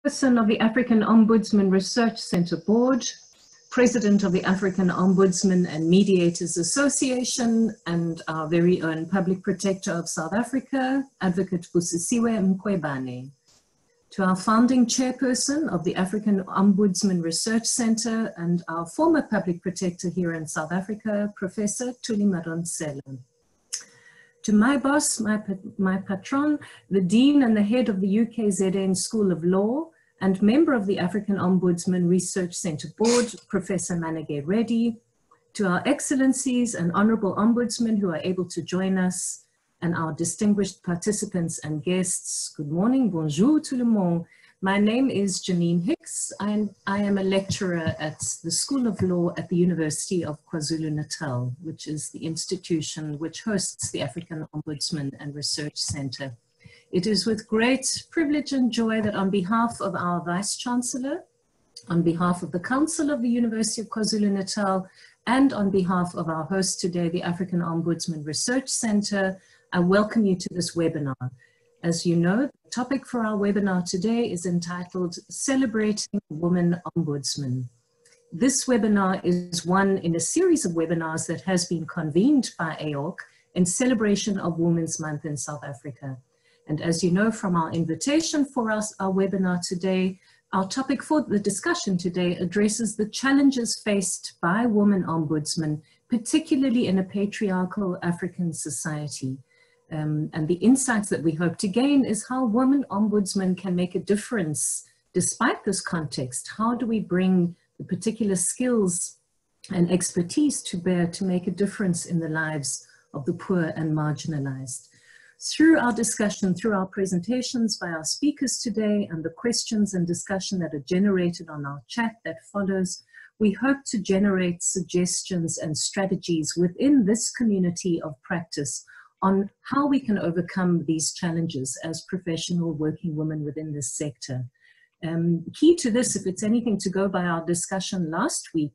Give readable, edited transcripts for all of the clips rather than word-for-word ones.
Chairperson of the African Ombudsman Research Center Board, President of the African Ombudsman and Mediators Association, and our very own Public Protector of South Africa, Advocate Busisiwe Mkhwebane. To our founding chairperson of the African Ombudsman Research Center and our former Public Protector here in South Africa, Professor Thuli Madonsela. To my boss, my patron, the Dean and the head of the UKZN School of Law and member of the African Ombudsman Research Center Board, Professor Manage Reddy. To our excellencies and honorable ombudsmen who are able to join us, and our distinguished participants and guests, good morning, bonjour tout le monde. My name is Janine Hicks. I am a lecturer at the School of Law at the University of KwaZulu-Natal, which is the institution which hosts the African Ombudsman and Research Center. It is with great privilege and joy that on behalf of our Vice-Chancellor, on behalf of the Council of the University of KwaZulu-Natal, and on behalf of our host today, the African Ombudsman Research Center, I welcome you to this webinar. As you know, the topic for our webinar today is entitled Celebrating Women Ombudsmen. This webinar is one in a series of webinars that has been convened by AORC in celebration of Women's Month in South Africa. And as you know from our invitation for our webinar today, our topic for the discussion today addresses the challenges faced by women ombudsmen, particularly in a patriarchal African society. And the insights that we hope to gain is how women ombudsmen can make a difference despite this context. How do we bring the particular skills and expertise to bear to make a difference in the lives of the poor and marginalized? Through our discussion, through our presentations by our speakers today and the questions and discussion that are generated on our chat that follows, we hope to generate suggestions and strategies within this community of practice on how we can overcome these challenges as professional working women within this sector. Key to this, if it's anything to go by our discussion last week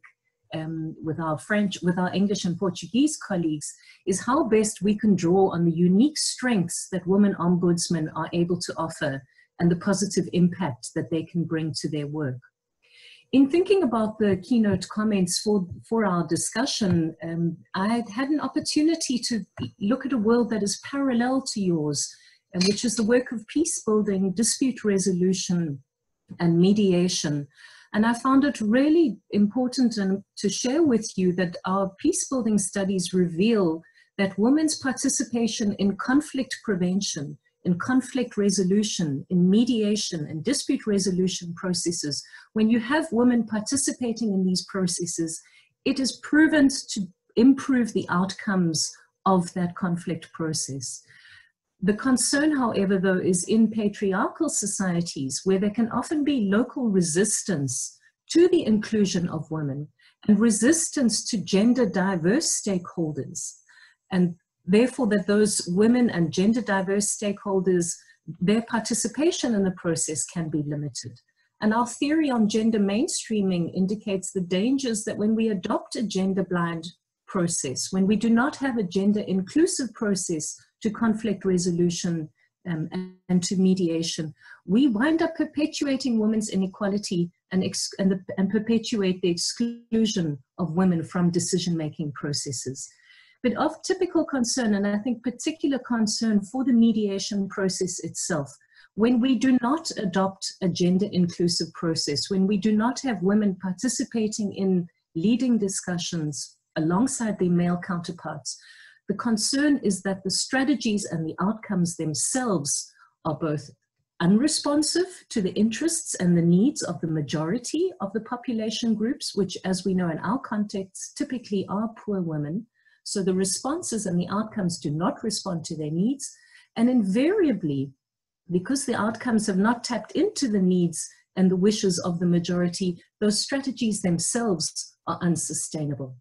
with our English and Portuguese colleagues, is how best we can draw on the unique strengths that women ombudsmen are able to offer and the positive impact that they can bring to their work. In thinking about the keynote comments for our discussion, I had an opportunity to look at a world that is parallel to yours, which is the work of peace building, dispute resolution, and mediation. And I found it really important to share with you that our peace building studies reveal that women's participation in conflict prevention, in conflict resolution, in mediation and dispute resolution processes, when you have women participating in these processes, it is proven to improve the outcomes of that conflict process. The concern, however, though, is in patriarchal societies where there can often be local resistance to the inclusion of women and resistance to gender diverse stakeholders. And therefore, that those women and gender diverse stakeholders, their participation in the process can be limited. And our theory on gender mainstreaming indicates the dangers that when we adopt a gender blind process, when we do not have a gender inclusive process to conflict resolution and to mediation, we wind up perpetuating women's inequality and perpetuate the exclusion of women from decision-making processes. But of typical concern, and I think particular concern for the mediation process itself, when we do not adopt a gender-inclusive process, when we do not have women participating in leading discussions alongside their male counterparts, the concern is that the strategies and the outcomes themselves are both unresponsive to the interests and the needs of the majority of the population groups, which, as we know in our context, typically are poor women. So the responses and the outcomes do not respond to their needs. And invariably, because the outcomes have not tapped into the needs and the wishes of the majority, those strategies themselves are unsustainable.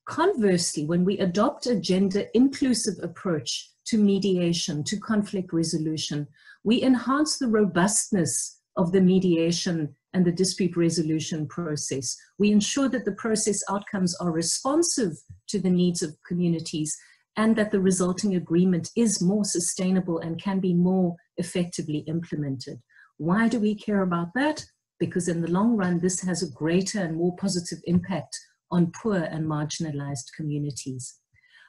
Conversely, when we adopt a gender inclusive approach to mediation, to conflict resolution, we enhance the robustness of the mediation and the dispute resolution process. We ensure that the process outcomes are responsive to the needs of communities and that the resulting agreement is more sustainable and can be more effectively implemented. Why do we care about that? Because in the long run, this has a greater and more positive impact on poor and marginalized communities.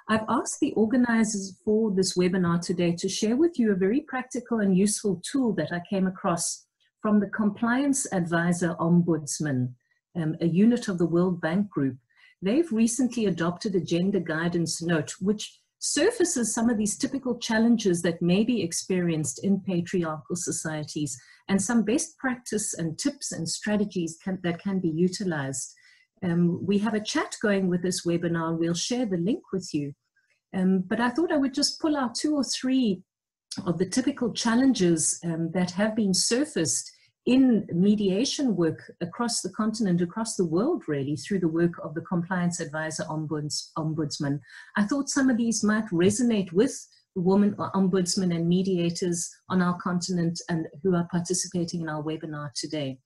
I've asked the organizers for this webinar today to share with you a very practical and useful tool that I came across from the Compliance Advisor Ombudsman, a unit of the World Bank Group. They've recently adopted a gender guidance note, which surfaces some of these typical challenges that may be experienced in patriarchal societies and some best practice and tips and strategies that can be utilized. We have a chat going with this webinar. We'll share the link with you. But I thought I would just pull out 2 or 3 of the typical challenges that have been surfaced in mediation work across the continent, across the world really, through the work of the Compliance Advisor Ombudsman. I thought some of these might resonate with women ombudsmen and mediators on our continent and who are participating in our webinar today.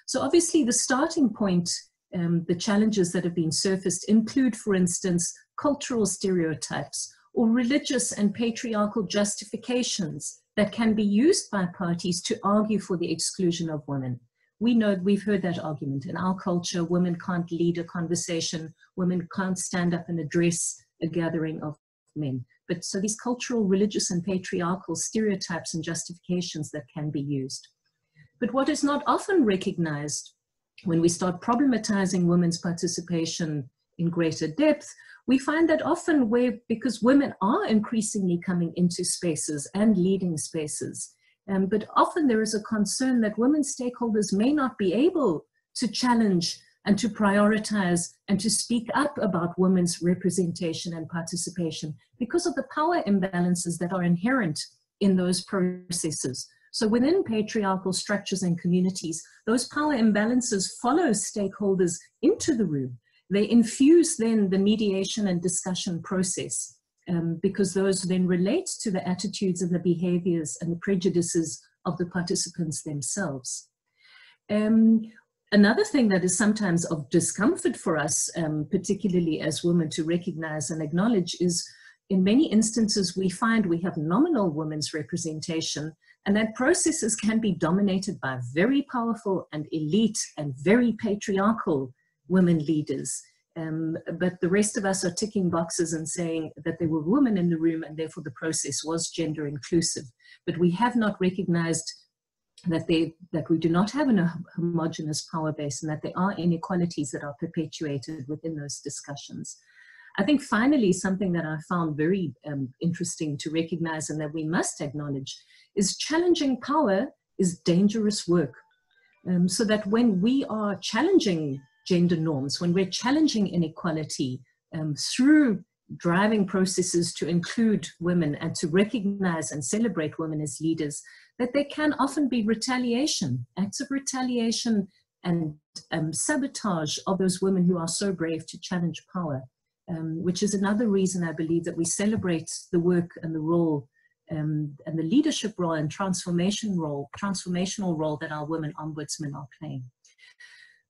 So obviously the starting point, the challenges that have been surfaced include, for instance, cultural stereotypes or religious and patriarchal justifications that can be used by parties to argue for the exclusion of women. We know, we've heard that argument. In our culture, women can't lead a conversation, women can't stand up and address a gathering of men. But so these cultural, religious, and patriarchal stereotypes and justifications that can be used. But what is not often recognized when we start problematizing women's participation in greater depth, we find that often because women are increasingly coming into spaces and leading spaces, but often there is a concern that women stakeholders may not be able to challenge and to prioritize and to speak up about women's representation and participation because of the power imbalances that are inherent in those processes. So within patriarchal structures and communities, those power imbalances follow stakeholders into the room. They infuse then the mediation and discussion process because those then relate to the attitudes and the behaviors and the prejudices of the participants themselves. Another thing that is sometimes of discomfort for us, particularly as women, to recognize and acknowledge is in many instances we find we have nominal women's representation, and that processes can be dominated by very powerful and elite and very patriarchal women leaders. But the rest of us are ticking boxes and saying that there were women in the room and therefore the process was gender inclusive. But we have not recognized that we do not have a homogeneous power base and that there are inequalities that are perpetuated within those discussions. I think finally, something that I found very interesting to recognize and that we must acknowledge is challenging power is dangerous work. So that when we are challenging gender norms, when we're challenging inequality through driving processes to include women and to recognize and celebrate women as leaders, that there can often be retaliation, acts of retaliation and sabotage of those women who are so brave to challenge power, which is another reason I believe that we celebrate the work and the role and the leadership role and transformational role that our women ombudsmen are playing.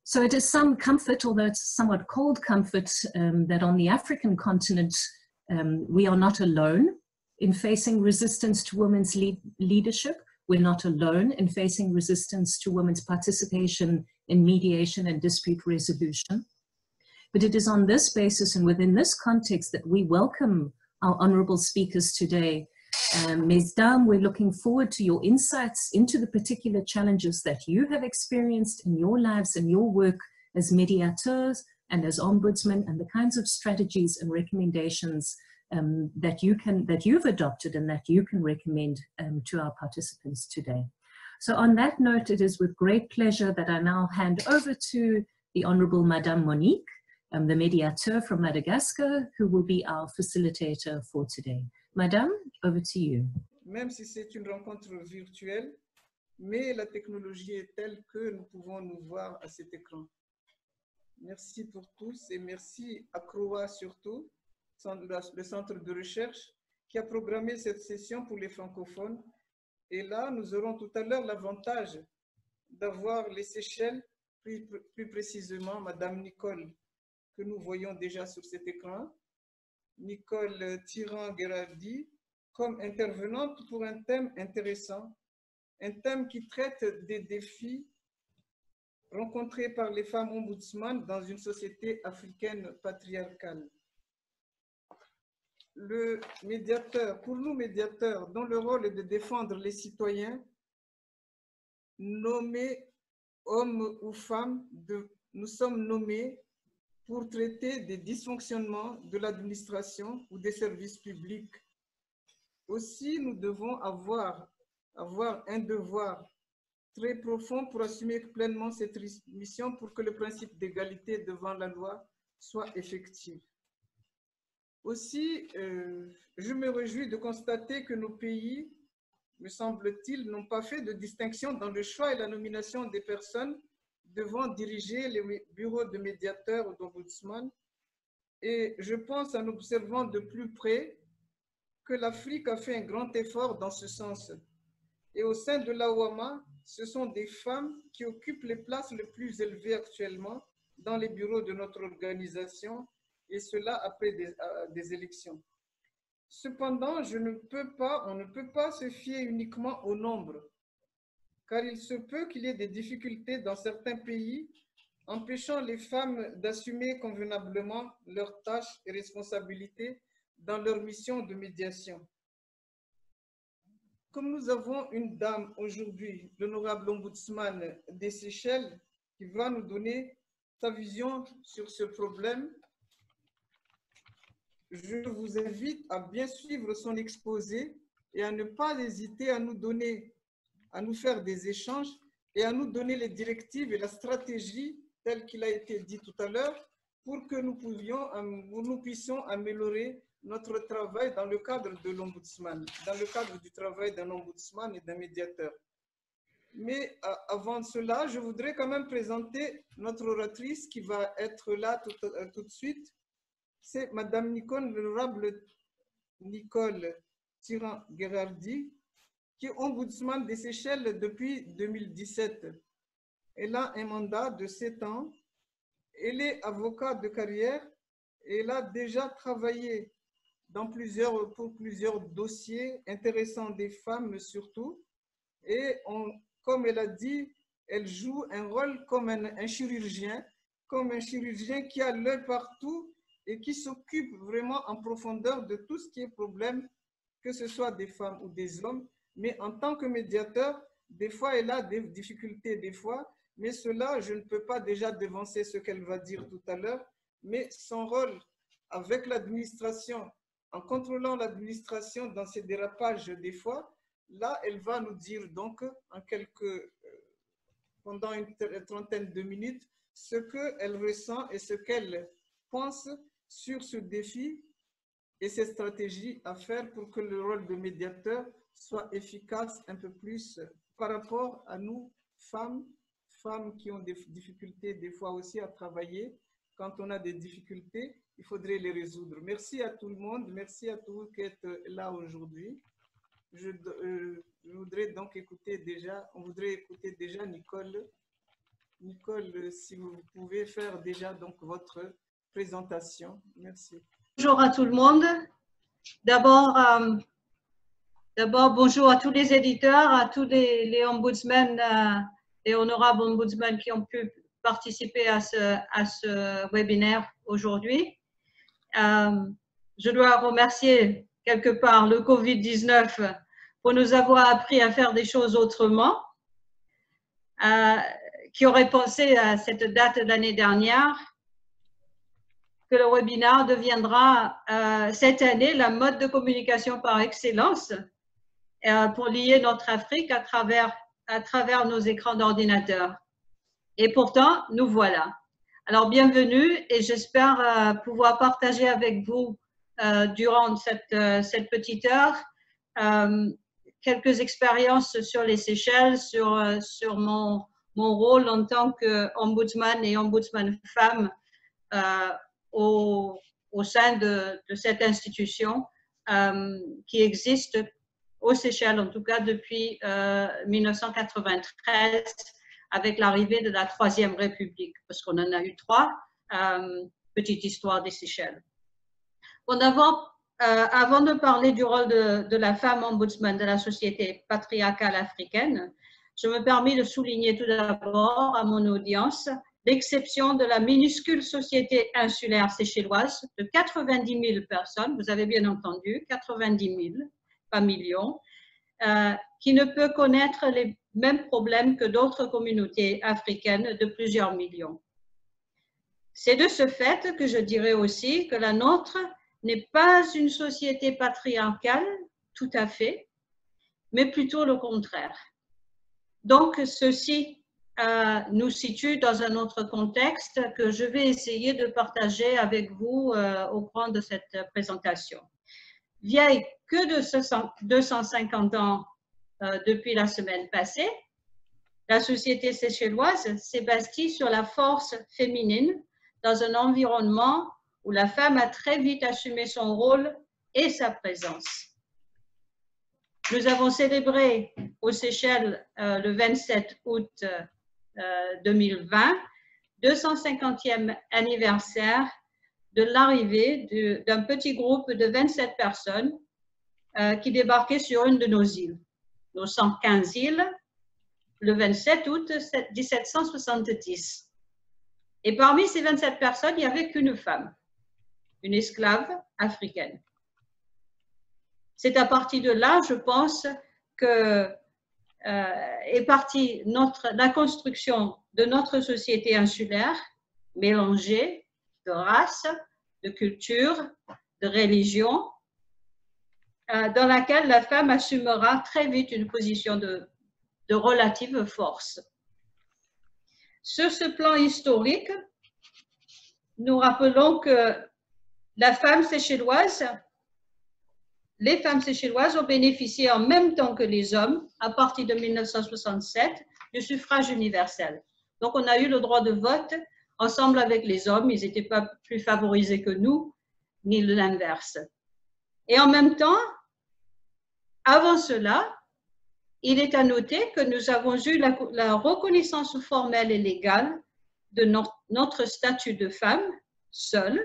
So it is some comfort, although it's somewhat cold comfort, that on the African continent, we are not alone in facing resistance to women's leadership. We're not alone in facing resistance to women's participation in mediation and dispute resolution. But it is on this basis and within this context that we welcome our honorable speakers today. Mesdames, we're looking forward to your insights into the particular challenges that you have experienced in your lives and your work as mediators and as ombudsmen, and the kinds of strategies and recommendations that you've adopted and that you can recommend to our participants today. So on that note, it is with great pleasure that I now hand over to the Honorable Madame Monique, the mediateur from Madagascar, who will be our facilitator for today. Madame, over to you. Même si c'est une rencontre virtuelle, mais la technologie est telle que nous pouvons nous voir à cet écran. Merci pour tous et merci à CROA surtout, le centre de recherche qui a programmé cette session pour les francophones. Et là, nous aurons tout à l'heure l'avantage d'avoir les Seychelles, plus précisément Madame Nicole, que nous voyons déjà sur cet écran, Nicole Tirant-Gherardi, comme intervenante pour un thème intéressant, un thème qui traite des défis rencontrés par les femmes ombudsman dans une société africaine patriarcale. Le médiateur, pour nous médiateurs, dont le rôle est de défendre les citoyens, nommés hommes ou femmes, nous sommes nommés pour traiter des dysfonctionnements de l'administration ou des services publics. Aussi, nous devons avoir un devoir très profond pour assumer pleinement cette mission pour que le principe d'égalité devant la loi soit effectif. Aussi, je me réjouis de constater que nos pays, me semble-t-il, n'ont pas fait de distinction dans le choix et la nomination des personnes devant diriger les bureaux de médiateurs ou d'ombudsman. Et je pense, en observant de plus près, que l'Afrique a fait un grand effort dans ce sens. Et au sein de l'AOAMA, ce sont des femmes qui occupent les places les plus élevées actuellement dans les bureaux de notre organisation, et cela après des élections. Cependant, on ne peut pas se fier uniquement au nombre, car il se peut qu'il y ait des difficultés dans certains pays empêchant les femmes d'assumer convenablement leurs tâches et responsabilités dans leur mission de médiation. Comme nous avons une dame aujourd'hui, l'honorable ombudsman des Seychelles, qui va nous donner sa vision sur ce problème, je vous invite à bien suivre son exposé et à ne pas hésiter à nous faire des échanges et à nous donner les directives et la stratégie telle qu'il a été dit tout à l'heure pour que nous puissions améliorer notre travail dans le cadre de l'ombudsman, dans le cadre du travail d'un ombudsman et d'un médiateur. Mais avant cela, je voudrais quand même présenter notre oratrice qui va être là tout de suite. C'est Madame l'honorable Nicole Tirant-Gherardi, qui est ombudsman des Seychelles depuis 2017. Elle a un mandat de 7 ans. Elle est avocate de carrière et elle a déjà travaillé pour plusieurs dossiers intéressants des femmes surtout. Et comme elle a dit, elle joue un rôle comme un chirurgien qui a l'œil partout et qui s'occupe vraiment en profondeur de tout ce qui est problème, que ce soit des femmes ou des hommes. Mais en tant que médiateur, des fois, elle a des difficultés, mais cela, je ne peux pas déjà devancer ce qu'elle va dire tout à l'heure, mais son rôle avec l'administration, en contrôlant l'administration dans ses dérapages des fois, là, elle va nous dire donc pendant une trentaine de minutes ce qu'elle ressent et ce qu'elle pense sur ce défi et ses stratégies à faire pour que le rôle de médiateur soit efficace un peu plus par rapport à nous, femmes qui ont des difficultés des fois aussi à travailler. Quand on a des difficultés, il faudrait les résoudre. Merci à tout le monde, merci à tous qui êtes là aujourd'hui. On voudrait écouter déjà Nicole. Nicole, si vous pouvez faire déjà donc votre présentation. Merci. Bonjour à tout le monde. D'abord, bonjour à tous les éditeurs, à tous les ombudsmen et honorables ombudsmen qui ont pu participer à ce webinaire aujourd'hui. Je dois remercier quelque part le Covid-19 pour nous avoir appris à faire des choses autrement. Qui aurait pensé à cette date l'année dernière que le webinaire deviendra cette année la mode de communication par excellence pour lier notre Afrique à travers nos écrans d'ordinateur. Et pourtant, nous voilà. Alors, bienvenue et j'espère pouvoir partager avec vous durant cette petite heure quelques expériences sur les Seychelles, sur mon rôle en tant qu'ombudsman et ombudsman femme au sein de cette institution qui existe aux Seychelles, en tout cas depuis 1993, avec l'arrivée de la Troisième République, parce qu'on en a eu 3, petite histoire des Seychelles. Bon, d'abord, avant de parler du rôle de la femme ombudsman de la société patriarcale africaine, je me permets de souligner tout d'abord à mon audience l'exception de la minuscule société insulaire séchelloise de 90 000 personnes, vous avez bien entendu, 90 000, pas millions, qui ne peut connaître les mêmes problèmes que d'autres communautés africaines de plusieurs millions. C'est de ce fait que je dirais aussi que la nôtre n'est pas une société patriarcale, tout à fait, mais plutôt le contraire. Donc, ceci nous situe dans un autre contexte que je vais essayer de partager avec vous au cours de cette présentation. Vieille que de 250 ans depuis la semaine passée, la société séchelloise s'est bâtie sur la force féminine dans un environnement où la femme a très vite assumé son rôle et sa présence. Nous avons célébré aux Seychelles le 27 août 2020, 250e anniversaire de l'arrivée d'un petit groupe de 27 personnes qui débarquaient sur une de nos îles, nos 115 îles, le 27 août 1770. Et parmi ces 27 personnes, il n'y avait qu'une femme, une esclave africaine. C'est à partir de là, je pense, que est partie la construction de notre société insulaire, mélangée de race, de culture, de religion, dans laquelle la femme assumera très vite une position de relative force. Sur ce plan historique, nous rappelons que les femmes séchelloises ont bénéficié en même temps que les hommes, à partir de 1967, du suffrage universel. Donc, on a eu le droit de vote ensemble avec les hommes. Ils n'étaient pas plus favorisés que nous, ni l'inverse. Et en même temps, avant cela, il est à noter que nous avons eu la reconnaissance formelle et légale de notre statut de femme seule,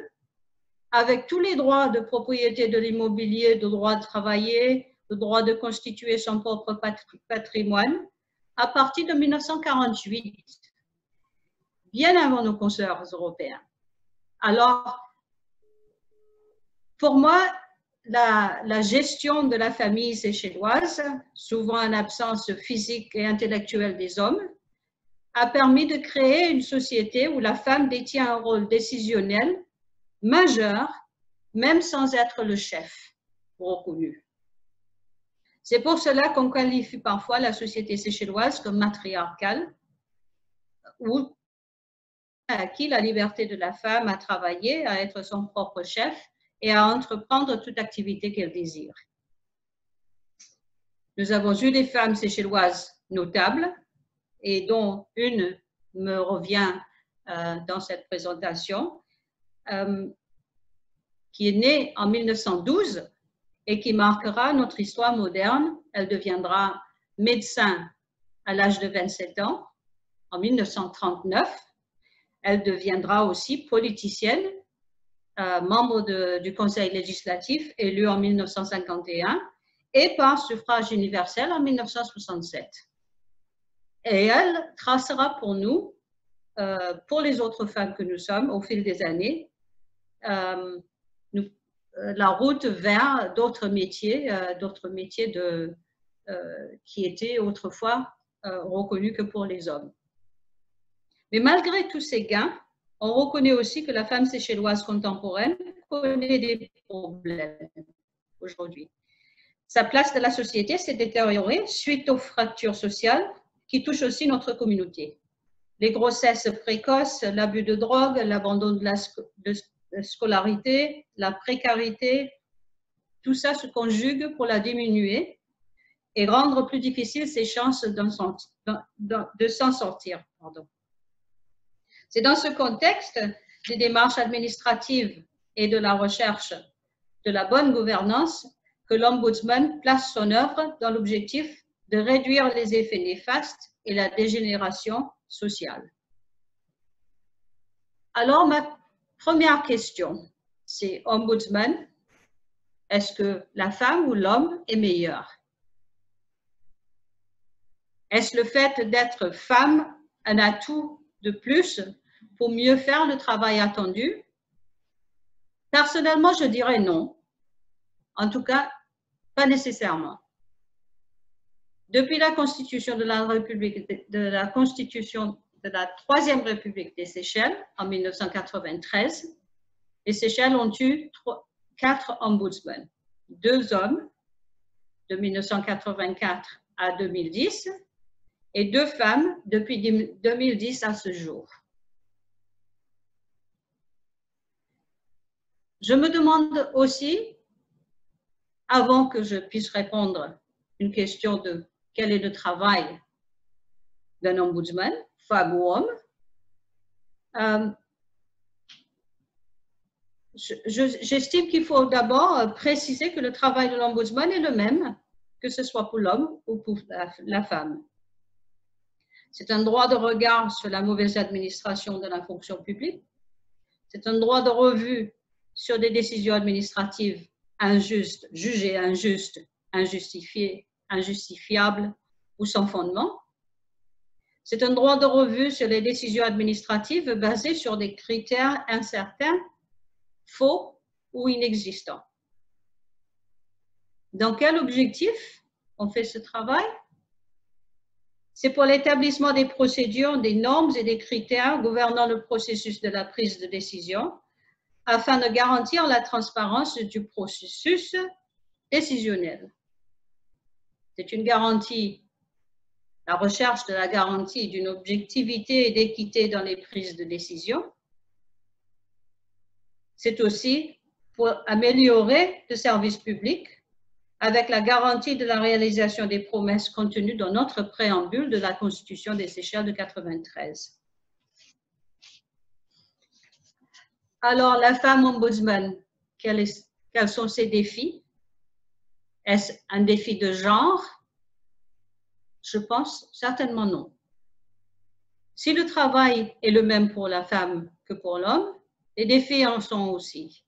avec tous les droits de propriété de l'immobilier, le droit de travailler, le droit de constituer son propre patrimoine, à partir de 1948, bien avant nos consoeurs européens. Alors, pour moi, la gestion de la famille séchelloise, souvent en absence physique et intellectuelle des hommes, a permis de créer une société où la femme détient un rôle décisionnel majeur, même sans être le chef reconnu. C'est pour cela qu'on qualifie parfois la société séchelloise comme matriarcale, où acquis la liberté de la femme à travailler, à être son propre chef et à entreprendre toute activité qu'elle désire. Nous avons eu des femmes séchelloises notables, et dont une me revient dans cette présentation, qui est née en 1912 et qui marquera notre histoire moderne. Elle deviendra médecin à l'âge de 27 ans, en 1939. Elle deviendra aussi politicienne, membre du Conseil législatif, élue en 1951, et par suffrage universel en 1967. Et elle tracera pour nous, pour les autres femmes que nous sommes, au fil des années, la route vers d'autres métiers qui étaient autrefois reconnus que pour les hommes. Mais malgré tous ces gains, on reconnaît aussi que la femme séchelloise contemporaine connaît des problèmes aujourd'hui. Sa place dans la société s'est détériorée suite aux fractures sociales qui touchent aussi notre communauté. Les grossesses précoces, l'abus de drogue, l'abandon de la scolarité, la précarité, tout ça se conjugue pour la diminuer et rendre plus difficile ses chances de s'en sortir. C'est dans ce contexte des démarches administratives et de la recherche de la bonne gouvernance que l'Ombudsman place son œuvre dans l'objectif de réduire les effets néfastes et la dégénération sociale. Alors, ma première question, c'est Ombudsman, Est-ce que la femme ou l'homme est meilleur? Est-ce le fait d'être femme un atout de plus pour mieux faire le travail attendu? Personnellement, je dirais non. En tout cas, pas nécessairement. Depuis la constitution de la Troisième République des Seychelles en 1993, les Seychelles ont eu 4 ombudsmen, 2 hommes de 1984 à 2010 et 2 femmes depuis 2010 à ce jour. Je me demande aussi, avant que je puisse répondre une question de quel est le travail d'un ombudsman, femme ou homme, j'estime qu'il faut d'abord préciser que le travail de l'ombudsman est le même, que ce soit pour l'homme ou pour la femme. C'est un droit de regard sur la mauvaise administration de la fonction publique. C'est un droit de revue sur des décisions administratives injustes, jugées injustes, injustifiées, injustifiables ou sans fondement. C'est un droit de revue sur les décisions administratives basées sur des critères incertains, faux ou inexistants. Dans quel objectif on fait ce travail? C'est pour l'établissement des procédures, des normes et des critères gouvernant le processus de la prise de décision afin de garantir la transparence du processus décisionnel. C'est une garantie, la recherche de la garantie d'une objectivité et d'équité dans les prises de décision. C'est aussi pour améliorer le service public avec la garantie de la réalisation des promesses contenues dans notre préambule de la Constitution des Seychelles de 1993. Alors, la femme ombudsman, quels sont ses défis? Est-ce un défi de genre? Je pense certainement non. Si le travail est le même pour la femme que pour l'homme, les défis en sont aussi,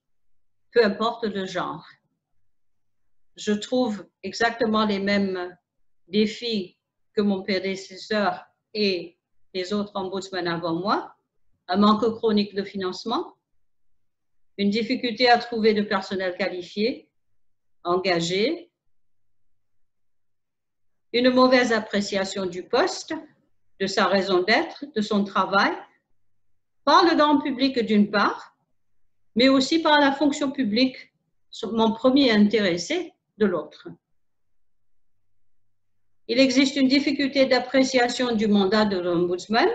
peu importe le genre. Je trouve exactement les mêmes défis que mon prédécesseur et les autres ombudsmen avant moi, un manque chronique de financement, une difficulté à trouver de personnel qualifié, engagé, une mauvaise appréciation du poste, de sa raison d'être, de son travail, par le grand public d'une part, mais aussi par la fonction publique, mon premier intéressé, de l'autre. Il existe une difficulté d'appréciation du mandat de l'ombudsman,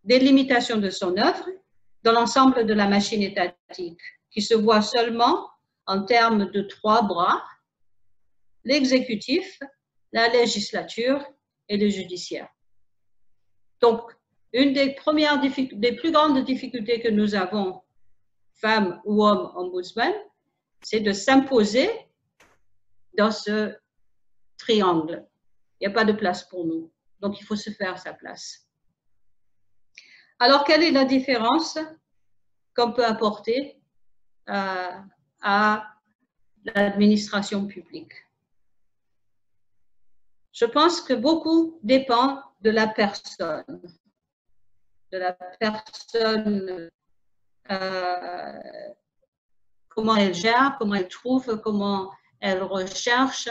des limitations de son œuvre dans l'ensemble de la machine étatique, qui se voit seulement en termes de 3 bras, l'exécutif, la législature et le judiciaire. Donc, une des plus grandes difficultés que nous avons, femmes ou hommes ombudsman, c'est de s'imposer dans ce triangle. Il n'y a pas de place pour nous. Donc, il faut se faire sa place. Alors, quelle est la différence qu'on peut apporter à l'administration publique? Je pense que beaucoup dépend de la personne. De la personne, comment elle gère, comment elle trouve, comment elle recherche,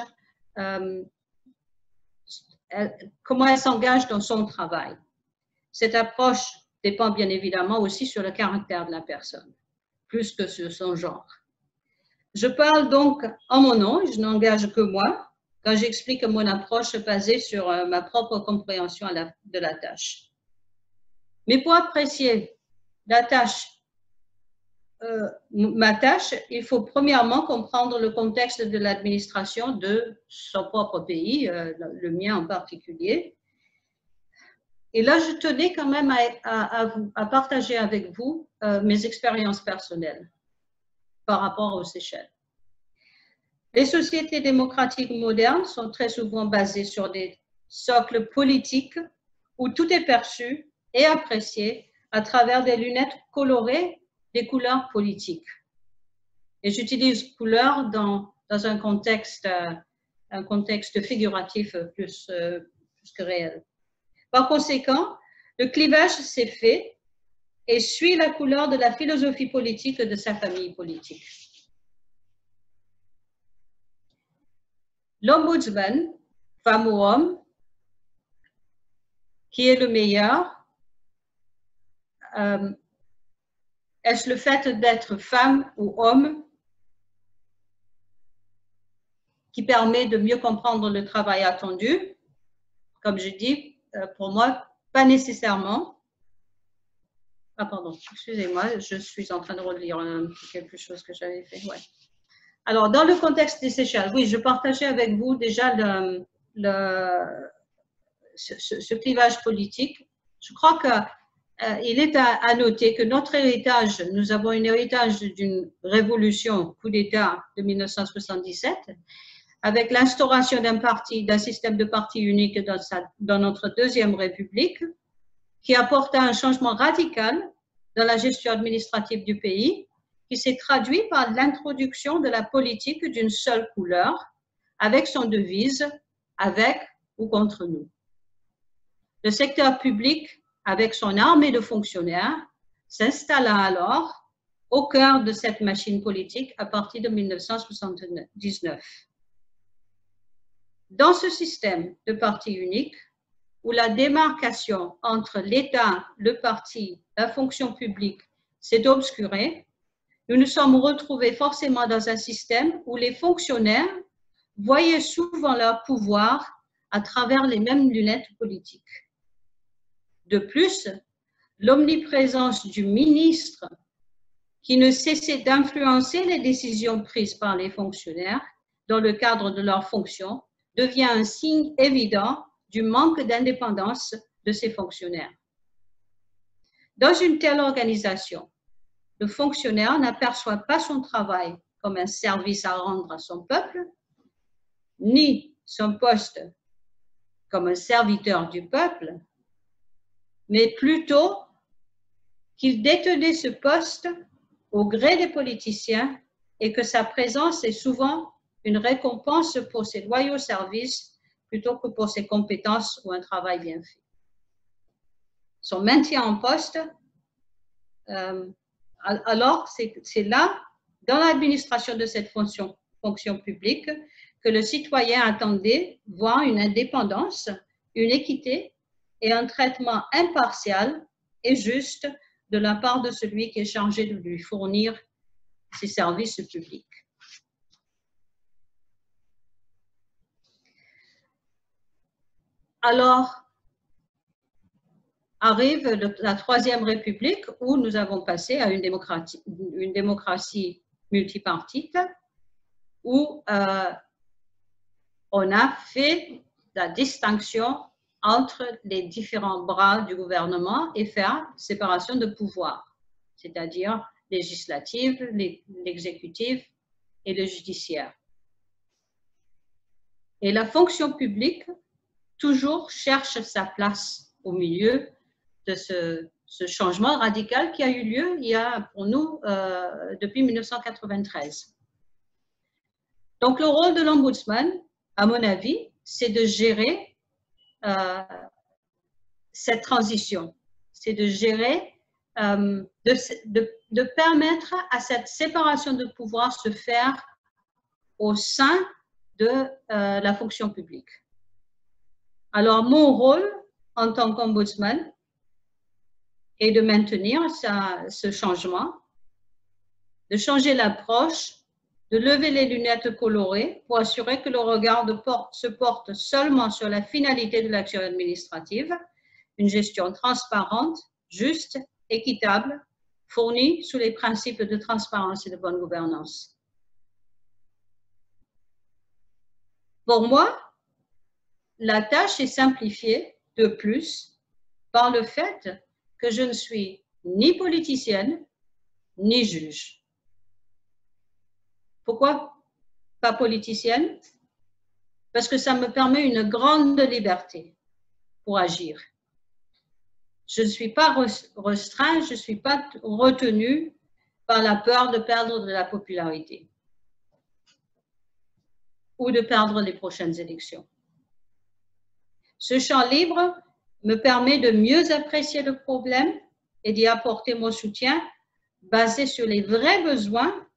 comment elle s'engage dans son travail. Cette approche dépend bien évidemment aussi sur le caractère de la personne, plus que sur son genre. Je parle donc en mon nom, je n'engage que moi, quand j'explique mon approche basée sur ma propre compréhension de la tâche. Mais pour apprécier la tâche, ma tâche, il faut premièrement comprendre le contexte de l'administration de son propre pays, le mien en particulier. Et là, je tenais quand même à partager avec vous mes expériences personnelles par rapport aux Seychelles. Les sociétés démocratiques modernes sont très souvent basées sur des socles politiques où tout est perçu et apprécié à travers des lunettes colorées des couleurs politiques. Et j'utilise couleur dans un contexte figuratif plus que réel. Par conséquent, le clivage s'est fait et suit la couleur de la philosophie politique de sa famille politique. L'ombudsman, femme ou homme, qui est le meilleur? Est-ce le fait d'être femme ou homme qui permet de mieux comprendre le travail attendu? Comme je dis, pour moi, pas nécessairement. Ah pardon, excusez-moi, je suis en train de relire quelque chose que j'avais fait. Ouais. Alors, dans le contexte des Seychelles, oui, je partageais avec vous déjà ce clivage politique. Je crois qu'il est à noter que notre héritage, nous avons un héritage d'une révolution, coup d'État de 1977, avec l'instauration d'un système de parti unique dans notre deuxième République, qui apporta un changement radical dans la gestion administrative du pays, qui s'est traduit par l'introduction de la politique d'une seule couleur, avec son devise « avec ou contre nous ». Le secteur public, avec son armée de fonctionnaires, s'installa alors au cœur de cette machine politique à partir de 1979. Dans ce système de parti unique, où la démarcation entre l'État, le parti, la fonction publique s'est obscurée, nous nous sommes retrouvés forcément dans un système où les fonctionnaires voyaient souvent leur pouvoir à travers les mêmes lunettes politiques. De plus, l'omniprésence du ministre, qui ne cessait d'influencer les décisions prises par les fonctionnaires dans le cadre de leurs fonctions, devient un signe évident du manque d'indépendance de ces fonctionnaires. Dans une telle organisation, le fonctionnaire n'aperçoit pas son travail comme un service à rendre à son peuple, ni son poste comme un serviteur du peuple, mais plutôt qu'il détenait ce poste au gré des politiciens et que sa présence est souvent une récompense pour ses loyaux services plutôt que pour ses compétences ou un travail bien fait. Son maintien en poste, alors c'est là, dans l'administration de cette fonction publique, que le citoyen attendait voir une indépendance, une équité et un traitement impartial et juste de la part de celui qui est chargé de lui fournir ses services publics. Alors, arrive la Troisième République où nous avons passé à une démocratie multipartite où on a fait la distinction entre les différents bras du gouvernement et faire séparation de pouvoir, c'est-à-dire législative, l'exécutif et le judiciaire. Et la fonction publique toujours cherche sa place au milieu de ce changement radical qui a eu lieu pour nous depuis 1993. Donc le rôle de l'ombudsman, à mon avis, c'est de gérer cette transition, c'est de gérer, de permettre à cette séparation de pouvoir se faire au sein de la fonction publique. Alors, mon rôle en tant qu'ombudsman est de maintenir ce changement, de changer l'approche, de lever les lunettes colorées pour assurer que le regard se porte seulement sur la finalité de l'action administrative, une gestion transparente, juste, équitable, fournie sous les principes de transparence et de bonne gouvernance. Pour moi, la tâche est simplifiée de plus par le fait que je ne suis ni politicienne ni juge. Pourquoi pas politicienne? Parce que ça me permet une grande liberté pour agir. Je ne suis pas restreinte, je ne suis pas retenue par la peur de perdre de la popularité ou de perdre les prochaines élections. Ce champ libre me permet de mieux apprécier le problème et d'y apporter mon soutien basé sur les vrais besoins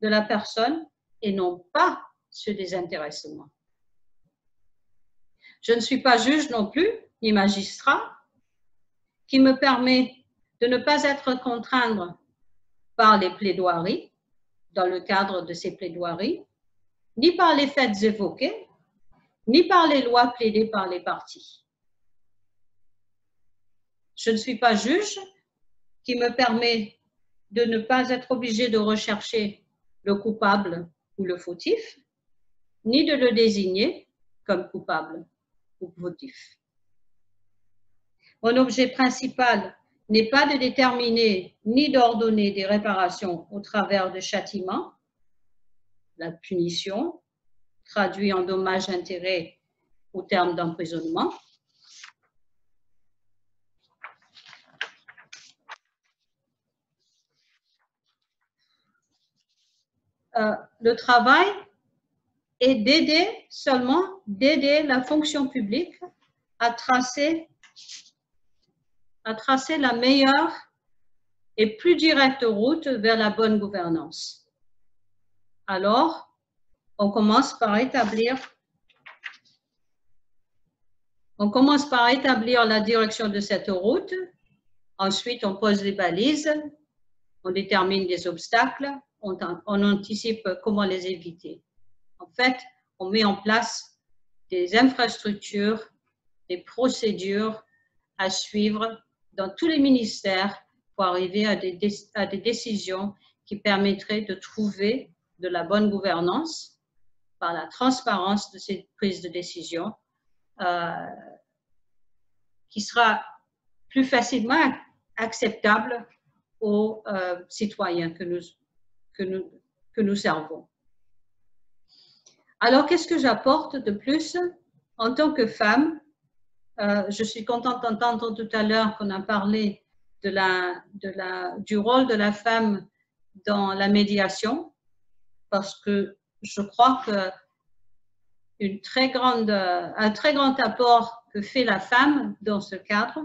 de la personne et non pas sur des intéressements. Je ne suis pas juge non plus, ni magistrat, qui me permet de ne pas être contrainte par les plaidoiries, dans le cadre de ces plaidoiries, ni par les faits évoqués, ni par les lois plaidées par les partis. Je ne suis pas juge qui me permet de ne pas être obligé de rechercher le coupable ou le fautif, ni de le désigner comme coupable ou fautif. Mon objet principal n'est pas de déterminer ni d'ordonner des réparations au travers de châtiments, la punition, traduit en dommages-intérêts au terme d'emprisonnement. Le travail est d'aider la fonction publique à tracer la meilleure et plus directe route vers la bonne gouvernance. Alors, on commence par établir la direction de cette route. Ensuite, on pose les balises, on détermine les obstacles, on anticipe comment les éviter. En fait, on met en place des infrastructures, des procédures à suivre dans tous les ministères pour arriver à des décisions qui permettraient de trouver de la bonne gouvernance par la transparence de ces prises de décision qui sera plus facilement acceptable aux citoyens que nous servons. Alors, qu'est-ce que j'apporte de plus en tant que femme? Je suis contente d'entendre tout à l'heure qu'on a parlé du rôle de la femme dans la médiation, parce que je crois qu'un très grand apport que fait la femme dans ce cadre,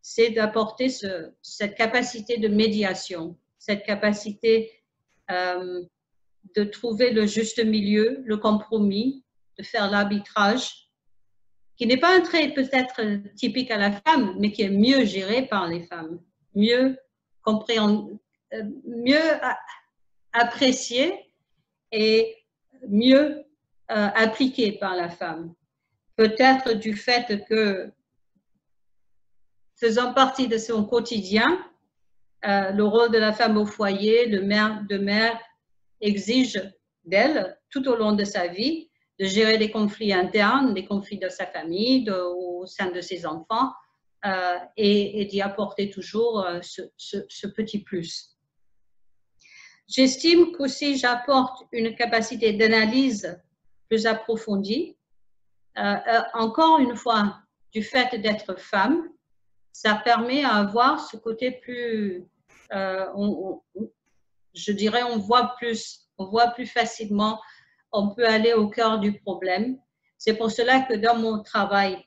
c'est d'apporter cette capacité de médiation, cette capacité de trouver le juste milieu, le compromis, de faire l'arbitrage, qui n'est pas un trait peut-être typique à la femme, mais qui est mieux géré par les femmes, mieux apprécié et mieux appliqué par la femme. Peut-être du fait que, faisant partie de son quotidien, le rôle de la femme au foyer, de mère, exige d'elle, tout au long de sa vie, de gérer des conflits internes, des conflits de sa famille, au sein de ses enfants, et d'y apporter toujours ce petit plus. J'estime qu'aussi j'apporte une capacité d'analyse plus approfondie. Encore une fois, du fait d'être femme, ça permet à avoir ce côté plus, je dirais, on voit plus facilement, on peut aller au cœur du problème. C'est pour cela que dans mon travail,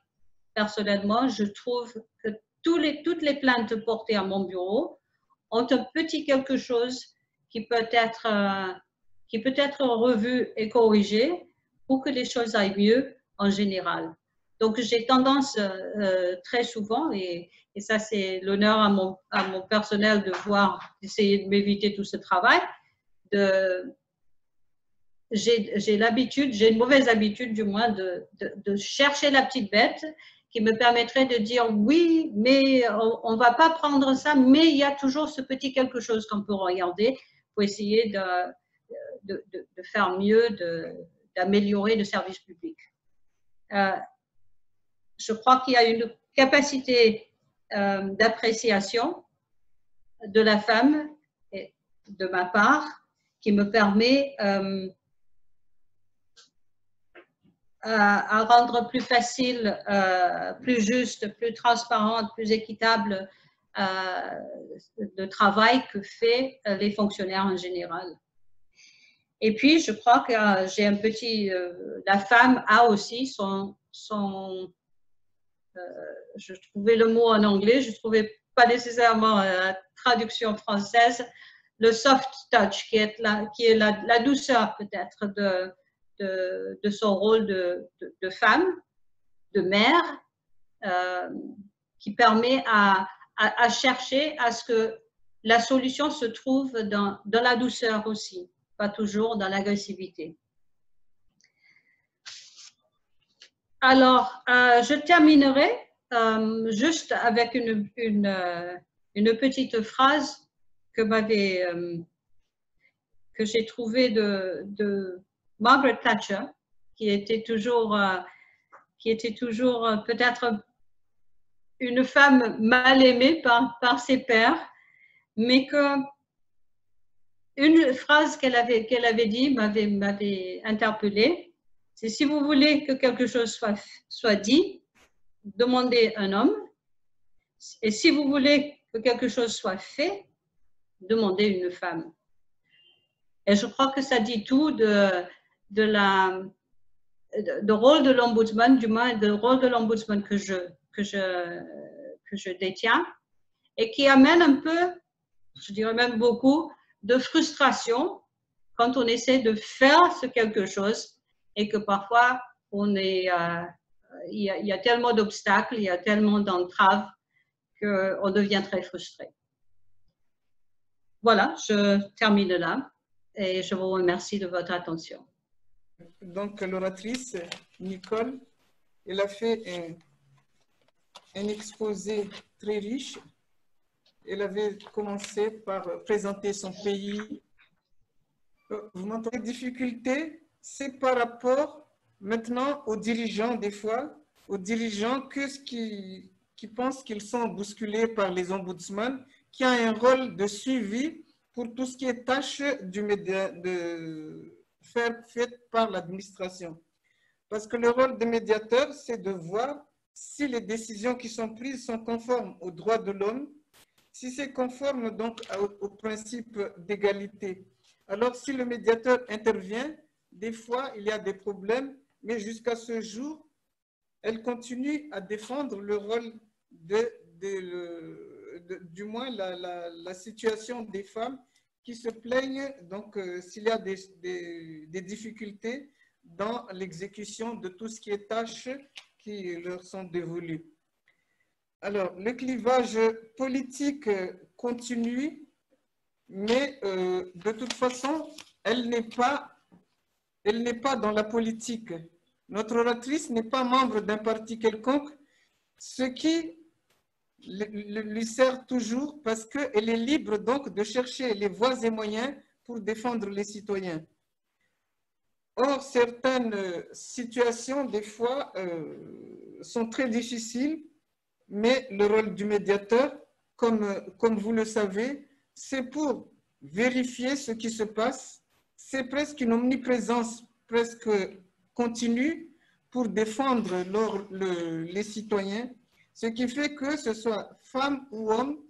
personnellement, je trouve que toutes les plaintes portées à mon bureau ont un petit quelque chose qui peut être revu et corrigé pour que les choses aillent mieux en général. Donc, j'ai tendance très souvent, et ça c'est l'honneur à mon personnel d'essayer de m'éviter tout ce travail, j'ai une mauvaise habitude du moins de chercher la petite bête qui me permettrait de dire oui, mais on ne va pas prendre ça, mais il y a toujours ce petit quelque chose qu'on peut regarder pour essayer de faire mieux, d'améliorer le service public. Je crois qu'il y a une capacité d'appréciation de la femme, et de ma part, qui me permet à rendre plus facile, plus juste, plus transparente, plus équitable de travail que fait les fonctionnaires en général. Et puis, je crois que j'ai un petit... la femme a aussi je trouvais le mot en anglais, je ne trouvais pas nécessairement la traduction française, le soft touch, qui est la douceur peut-être de son rôle de femme, de mère, qui permet à chercher à ce que la solution se trouve dans la douceur aussi, pas toujours dans l'agressivité. Alors, je terminerai juste avec une petite phrase que j'ai trouvée de Margaret Thatcher, qui était toujours peut-être une femme mal aimée par ses pairs, mais que une phrase qu'elle avait dit m'avait interpellée. C'est: si vous voulez que quelque chose soit dit, demandez un homme. Et si vous voulez que quelque chose soit fait, demandez une femme. Et je crois que ça dit tout de rôle de l'ombudsman, du moins le rôle de l'ombudsman que je détiens, et qui amène un peu, je dirais même beaucoup, de frustration quand on essaie de faire quelque chose et que parfois il y a tellement d'obstacles, il y a tellement d'entraves qu'on devient très frustré. Voilà, je termine là et je vous remercie de votre attention. Donc, l'oratrice Nicole, elle a fait un exposé très riche. Elle avait commencé par présenter son pays. Vous m'entendez? Difficulté, c'est par rapport maintenant aux dirigeants, des fois, aux dirigeants qui pensent qu'ils sont bousculés par les ombudsman, qui ont un rôle de suivi pour tout ce qui est tâche faite par l'administration. Parce que le rôle de médiateur, c'est de voir si les décisions qui sont prises sont conformes aux droits de l'homme, si c'est conforme donc au principe d'égalité. Alors, si le médiateur intervient, des fois, il y a des problèmes, mais jusqu'à ce jour, elle continue à défendre le rôle du moins la situation des femmes qui se plaignent, donc s'il y a des difficultés dans l'exécution de tout ce qui est tâches qui leur sont dévolues. Alors, le clivage politique continue, mais de toute façon, elle n'est pas dans la politique. Notre oratrice n'est pas membre d'un parti quelconque, ce qui lui sert toujours parce qu'elle est libre donc de chercher les voies et moyens pour défendre les citoyens. Or, certaines situations, des fois, sont très difficiles, mais le rôle du médiateur, comme vous le savez, c'est pour vérifier ce qui se passe. C'est presque une omniprésence presque continue pour défendre les citoyens, ce qui fait que ce soit femme ou homme,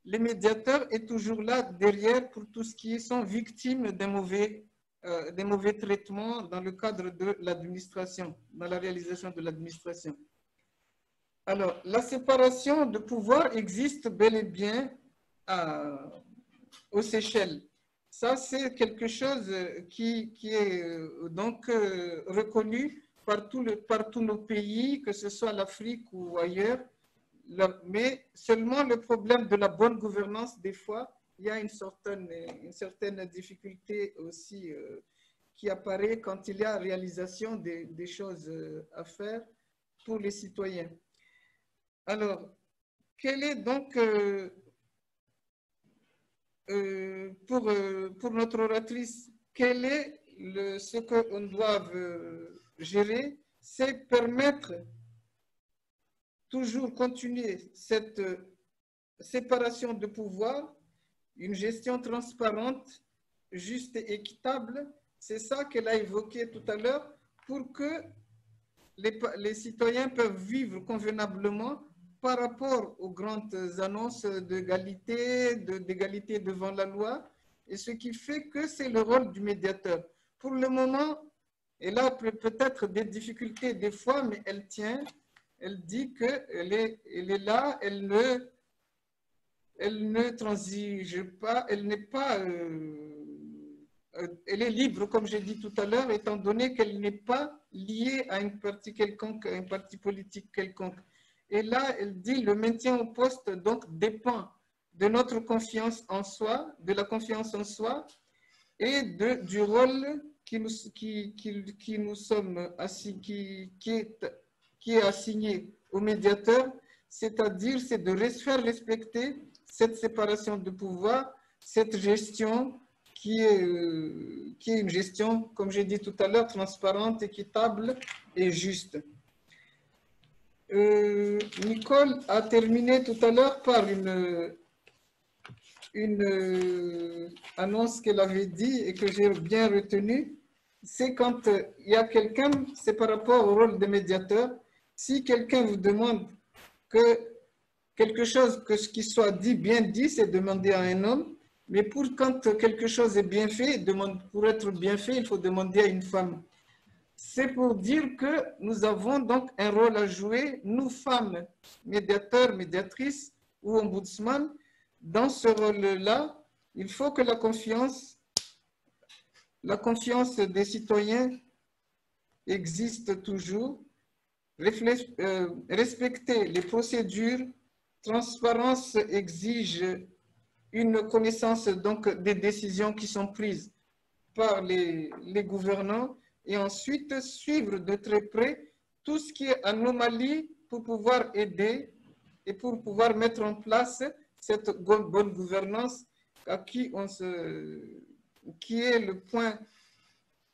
les médiateurs est toujours là derrière pour tout ce qui sont victimes des mauvais traitements dans le cadre de l'administration, dans la réalisation de l'administration. Alors, la séparation de pouvoir existe bel et bien aux Seychelles. Ça, c'est quelque chose qui est donc reconnu par tous nos pays, que ce soit l'Afrique ou ailleurs. Mais seulement le problème de la bonne gouvernance, des fois, il y a une certaine difficulté aussi qui apparaît quand il y a réalisation des choses à faire pour les citoyens. Alors, quel est donc, pour notre oratrice, quel est ce qu'on doit gérer? C'est permettre toujours continuer cette séparation de pouvoir, une gestion transparente, juste et équitable. C'est ça qu'elle a évoqué tout à l'heure pour que les citoyens peuvent vivre convenablement par rapport aux grandes annonces d'égalité, d'égalité devant la loi, et ce qui fait que c'est le rôle du médiateur. Pour le moment, elle a peut-être des difficultés des fois, mais elle tient, elle dit qu'elle est là, elle ne transige pas, elle n'est pas, elle est libre, comme j'ai dit tout à l'heure, étant donné qu'elle n'est pas liée à une partie quelconque, à un parti politique quelconque. Et là, elle dit le maintien au poste donc dépend de notre confiance en soi, de la confiance en soi et du rôle qui est assigné au médiateur, c'est-à-dire c'est de faire respecter cette séparation de pouvoir, cette gestion qui est une gestion, comme j'ai dit tout à l'heure, transparente, équitable et juste. Nicole a terminé tout à l'heure par une annonce qu'elle avait dit et que j'ai bien retenue. C'est quand il y a quelqu'un, c'est par rapport au rôle de médiateur. Si quelqu'un vous demande que quelque chose qui soit dit, bien dit, c'est demander à un homme. Mais quand quelque chose est bien fait, pour être bien fait, il faut demander à une femme. C'est pour dire que nous avons donc un rôle à jouer, nous femmes, médiateurs, médiatrices ou ombudsman. Dans ce rôle-là, il faut que la confiance des citoyens existe toujours, respecter les procédures, transparence exige une connaissance donc des décisions qui sont prises par les gouvernants, et ensuite suivre de très près tout ce qui est anomalie pour pouvoir aider et pour pouvoir mettre en place cette bonne gouvernance qui est le point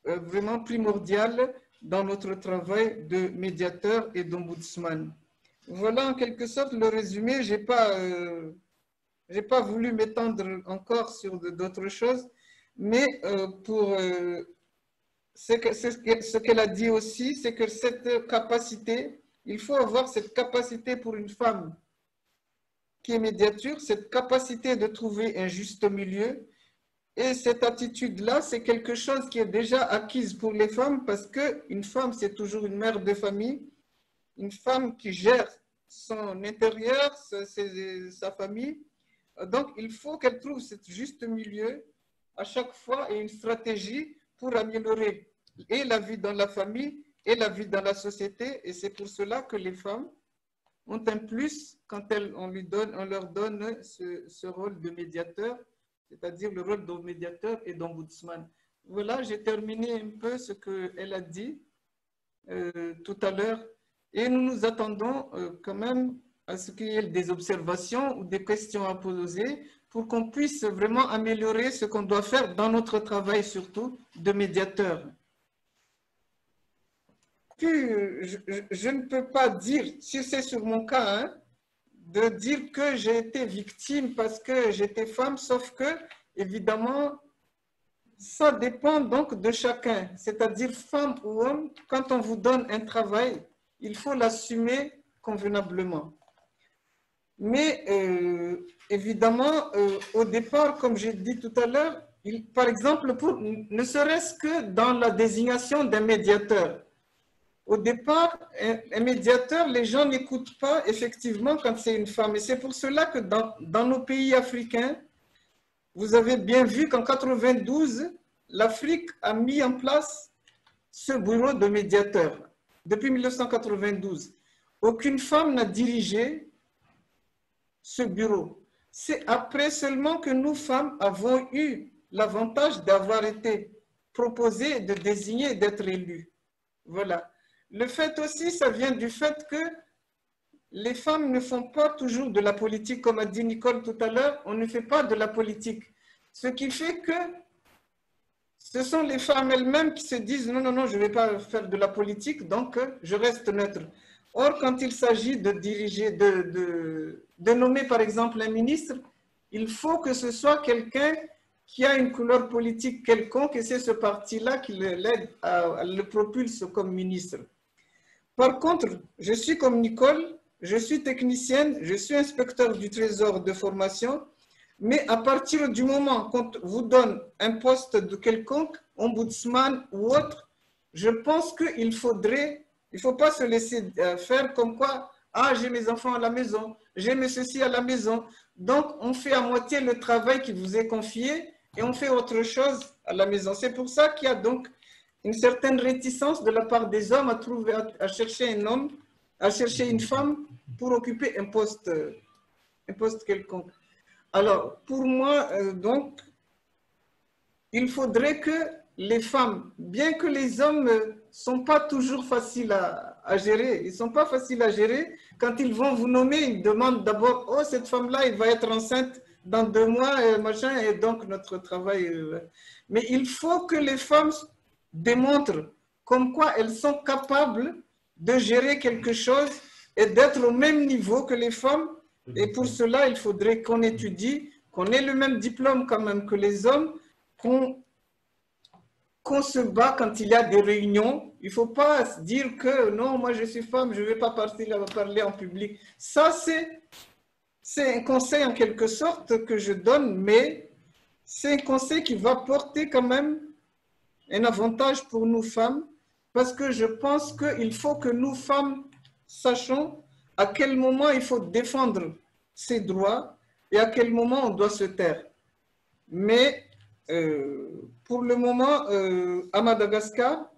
vraiment primordial dans notre travail de médiateur et d'ombudsman. Voilà en quelque sorte le résumé. Je n'ai pas voulu m'étendre encore sur d'autres choses, mais ce qu'elle a dit aussi, c'est que cette capacité, il faut avoir cette capacité pour une femme qui est médiature, cette capacité de trouver un juste milieu. Et cette attitude-là, c'est quelque chose qui est déjà acquise pour les femmes parce qu'une femme, c'est toujours une mère de famille, une femme qui gère son intérieur, sa famille. Donc, il faut qu'elle trouve ce juste milieu à chaque fois et une stratégie pour améliorer et la vie dans la famille et la vie dans la société. Et c'est pour cela que les femmes ont un plus quand on leur donne ce rôle de médiateur, c'est-à-dire le rôle de médiateur et d'ombudsman. Voilà, j'ai terminé un peu ce qu'elle a dit tout à l'heure. Et nous nous attendons quand même à ce qu'il y ait des observations ou des questions à poser pour qu'on puisse vraiment améliorer ce qu'on doit faire dans notre travail, surtout de médiateur. Puis, je ne peux pas dire, si c'est sur mon cas, hein, de dire que j'ai été victime parce que j'étais femme, sauf que, évidemment, ça dépend donc de chacun, c'est-à-dire femme ou homme, quand on vous donne un travail, il faut l'assumer convenablement. Mais évidemment, au départ, comme j'ai dit tout à l'heure, par exemple, ne serait-ce que dans la désignation d'un médiateur, au départ, un médiateur, les gens n'écoutent pas effectivement quand c'est une femme. Et c'est pour cela que dans nos pays africains, vous avez bien vu qu'en 92, l'Afrique a mis en place ce bureau de médiateur. Depuis 1992, aucune femme n'a dirigé ce bureau. C'est après seulement que nous, femmes, avons eu l'avantage d'avoir été proposées, de désigner, d'être élues. Voilà. Le fait aussi, ça vient du fait que les femmes ne font pas toujours de la politique, comme a dit Nicole tout à l'heure, on ne fait pas de la politique. Ce qui fait que ce sont les femmes elles-mêmes qui se disent non, non, non, je ne vais pas faire de la politique, donc je reste neutre. Or, quand il s'agit de diriger, de nommer par exemple un ministre, il faut que ce soit quelqu'un qui a une couleur politique quelconque et c'est ce parti-là qui l'aide à le propulse comme ministre. Par contre, je suis comme Nicole, je suis technicienne, je suis inspecteur du Trésor de formation, mais à partir du moment qu'on vous donne un poste de quelconque, ombudsman ou autre, je pense qu'il faudrait, il ne faut pas se laisser faire comme quoi, ah, j'ai mes enfants à la maison, j'ai mes ceci à la maison. Donc, on fait à moitié le travail qui vous est confié et on fait autre chose à la maison. C'est pour ça qu'il y a donc une certaine réticence de la part des hommes à chercher un homme, à chercher une femme pour occuper un poste quelconque. Alors, pour moi, donc, il faudrait que les femmes, bien que les hommes ne sont pas toujours faciles à gérer, ils ne sont pas faciles à gérer, quand ils vont vous nommer, ils demandent d'abord, oh, cette femme-là, elle va être enceinte dans 2 mois, machin, et donc notre travail. Mais il faut que les femmes démontrent comme quoi elles sont capables de gérer quelque chose et d'être au même niveau que les femmes. Et pour cela, il faudrait qu'on étudie, qu'on ait le même diplôme quand même que les hommes, qu'on se bat quand il y a des réunions. Il ne faut pas se dire que non, moi je suis femme, je ne vais pas parler en public. Ça, c'est un conseil en quelque sorte que je donne, mais c'est un conseil qui va porter quand même un avantage pour nous femmes, parce que je pense qu'il faut que nous femmes sachions à quel moment il faut défendre ses droits et à quel moment on doit se taire. Mais pour le moment, à Madagascar,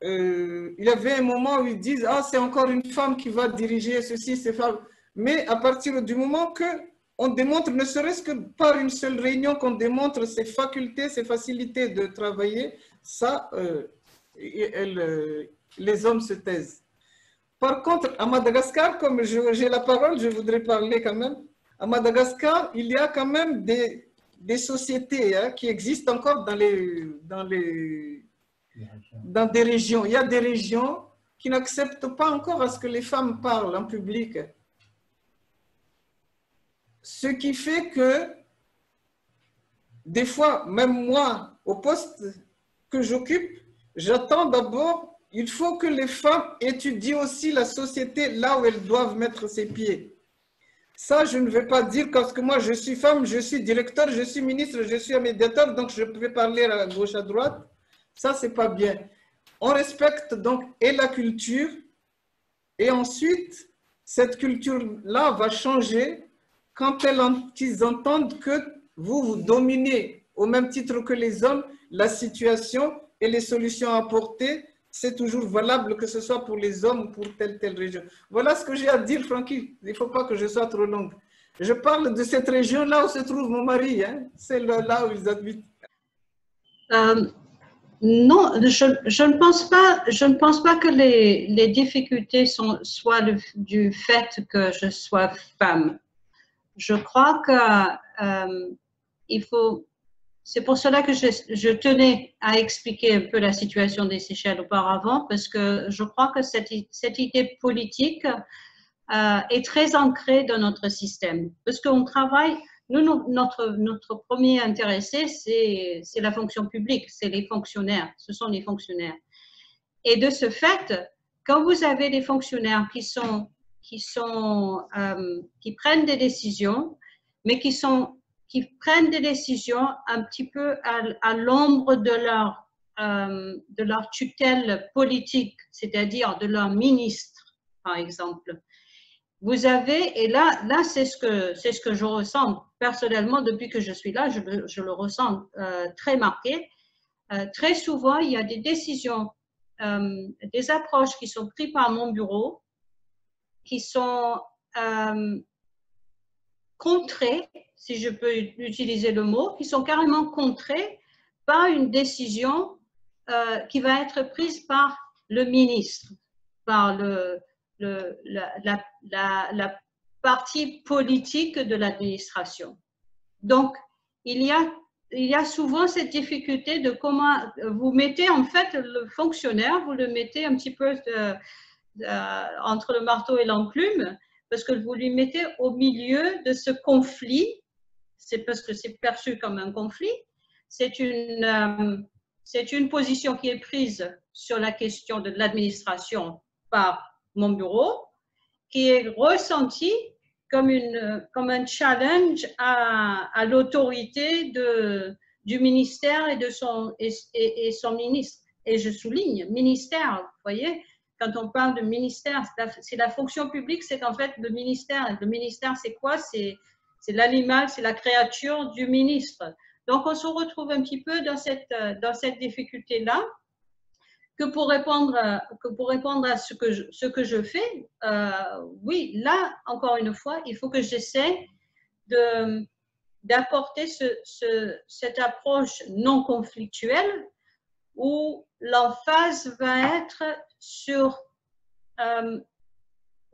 il y avait un moment où ils disent « Ah, c'est encore une femme qui va diriger ceci, ces femmes. » Mais à partir du moment qu'on démontre, ne serait-ce que par une seule réunion, qu'on démontre ses facultés, ses facilités de travailler, ça, les hommes se taisent. Par contre, à Madagascar, comme j'ai la parole, je voudrais parler quand même. À Madagascar, il y a quand même des sociétés qui existent encore dans des régions. Il y a des régions qui n'acceptent pas encore à ce que les femmes parlent en public. Ce qui fait que, des fois, même moi, au poste que j'occupe, j'attends d'abord, il faut que les femmes étudient aussi la société là où elles doivent mettre ses pieds. Ça, je ne vais pas dire parce que moi, je suis femme, je suis directeur, je suis ministre, je suis un médiateur, donc je peux parler à gauche, à droite. Ça, c'est pas bien. On respecte donc et la culture, et ensuite, cette culture-là va changer quand ils entendent que vous dominez au même titre que les hommes la situation et les solutions à apporter. C'est toujours valable que ce soit pour les hommes ou pour telle région. Voilà ce que j'ai à dire, Francky. Il ne faut pas que je sois trop longue. Je parle de cette région-là où se trouve mon mari. Hein. C'est là où ils habitent. Non, je ne pense pas que les difficultés soient du fait que je sois femme. Je crois que il faut... C'est pour cela que je tenais à expliquer un peu la situation des Seychelles auparavant, parce que je crois que cette idée politique est très ancrée dans notre système. Parce qu'on travaille, nous, notre premier intéressé, c'est la fonction publique, c'est les fonctionnaires, ce sont les fonctionnaires. Et de ce fait, quand vous avez des fonctionnaires qui prennent des décisions, mais qui prennent des décisions un petit peu à l'ombre de leur tutelle politique, c'est-à-dire de leur ministre, par exemple. Vous avez, et là c'est ce que je ressens personnellement depuis que je suis là, je le ressens très marqué. Très souvent, il y a des décisions, des approches qui sont prises par mon bureau, qui sont contrées, si je peux utiliser le mot, qui sont carrément contrées par une décision qui va être prise par le ministre, par la partie politique de l'administration. Donc, il y a souvent cette difficulté de comment vous mettez en fait le fonctionnaire, vous le mettez un petit peu entre le marteau et l'enclume, parce que vous lui mettez au milieu de ce conflit. C'est parce que c'est perçu comme un conflit. C'est une position qui est prise sur la question de l'administration par mon bureau, qui est ressenti comme un challenge à l'autorité du ministère et son ministre. Et je souligne, ministère, vous voyez, quand on parle de ministère, c'est la fonction publique, c'est qu'en fait le ministère c'est quoi? C'est l'animal, c'est la créature du ministre. Donc on se retrouve un petit peu dans cette difficulté-là, que pour répondre à ce que je fais, oui, là, encore une fois, il faut que j'essaie d'apporter cette approche non conflictuelle où l'emphase va être sur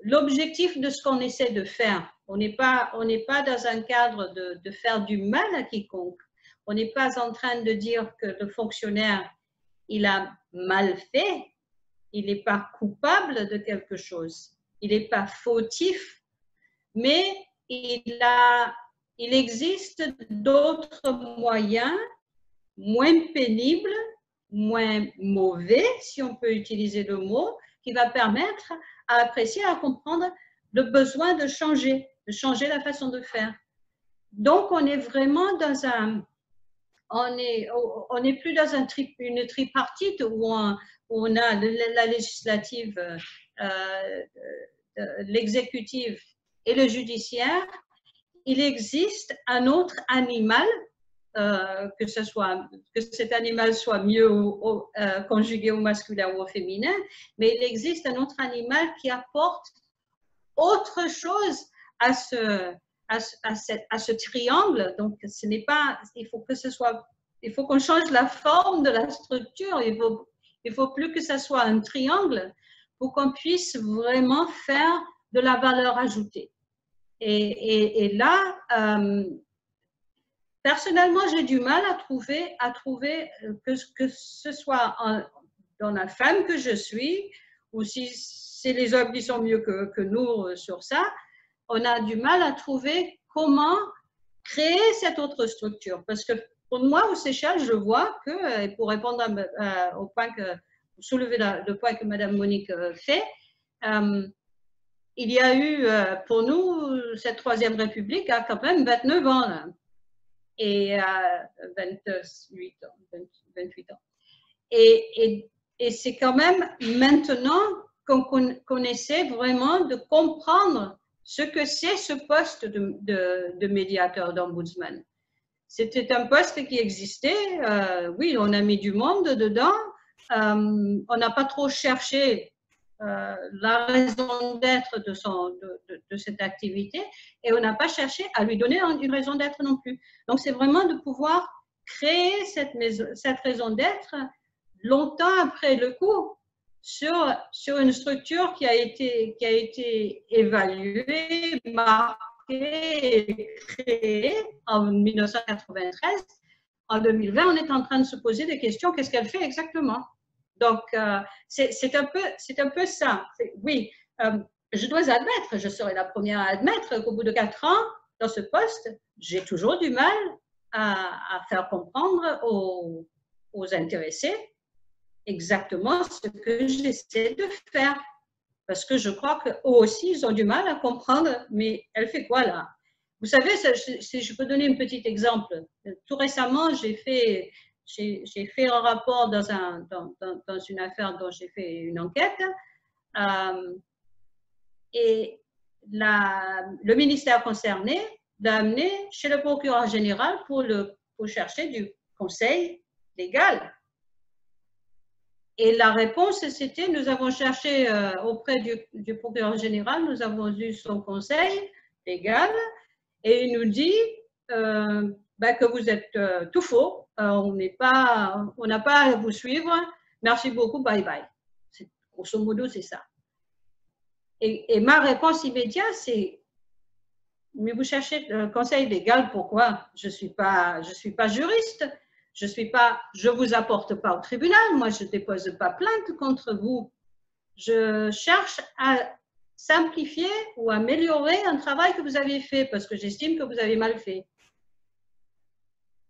l'objectif de ce qu'on essaie de faire. On n'est pas dans un cadre de faire du mal à quiconque. On n'est pas en train de dire que le fonctionnaire, il a mal fait, il n'est pas coupable de quelque chose, il n'est pas fautif, mais il existe d'autres moyens moins pénibles, moins mauvais, si on peut utiliser le mot, qui va permettre à apprécier, à comprendre le besoin de changer la façon de faire. Donc, on est vraiment dans on n'est plus dans une tripartite où on a la législative, l'exécutif et le judiciaire. Il existe un autre animal, que cet animal soit mieux conjugué au masculin ou au féminin, mais il existe un autre animal qui apporte autre chose à ce triangle. Donc, ce n'est pas, il faut qu'on change la forme de la structure. Il faut plus que ça soit un triangle pour qu'on puisse vraiment faire de la valeur ajoutée. Et là, personnellement, j'ai du mal à trouver que ce soit dans la femme que je suis, ou si c'est les hommes qui sont mieux que nous sur ça, on a du mal à trouver comment créer cette autre structure. Parce que pour moi, aux Seychelles, je vois que, et pour répondre au point soulever le point que Madame Monique fait, il y a eu, pour nous, cette Troisième République a quand même 29 ans, là, et 28 ans. Et c'est quand même maintenant qu'on essaie vraiment de comprendre ce que c'est ce poste de médiateur, d'ombudsman. C'était un poste qui existait, oui, on a mis du monde dedans, on n'a pas trop cherché la raison d'être de cette activité et on n'a pas cherché à lui donner une raison d'être non plus. Donc, c'est vraiment de pouvoir créer cette raison d'être longtemps après le coup sur une structure qui a été évaluée, marquée et créée en 1993. En 2020, on est en train de se poser des questions. Qu'est-ce qu'elle fait exactement? Donc, c'est un peu ça. Oui, je dois admettre, je serai la première à admettre qu'au bout de 4 ans, dans ce poste, j'ai toujours du mal à faire comprendre aux intéressés exactement ce que j'essaie de faire. Parce que je crois qu'eux aussi, ils ont du mal à comprendre, mais elle fait quoi là? Vous savez, si je peux donner un petit exemple. Tout récemment, j'ai fait un rapport dans une affaire dont j'ai fait une enquête et le ministère concerné l'a amené chez le procureur général pour chercher du conseil légal. Et la réponse, c'était, nous avons cherché auprès du procureur général, nous avons eu son conseil légal et il nous dit que vous êtes tout faux, on n'a pas à vous suivre, merci beaucoup, bye bye. Grosso modo, c'est ça. Et ma réponse immédiate, c'est, mais vous cherchez le conseil légal, pourquoi? Je suis pas juriste, je vous apporte pas au tribunal, moi je dépose pas plainte contre vous. Je cherche à simplifier ou améliorer un travail que vous avez fait parce que j'estime que vous avez mal fait.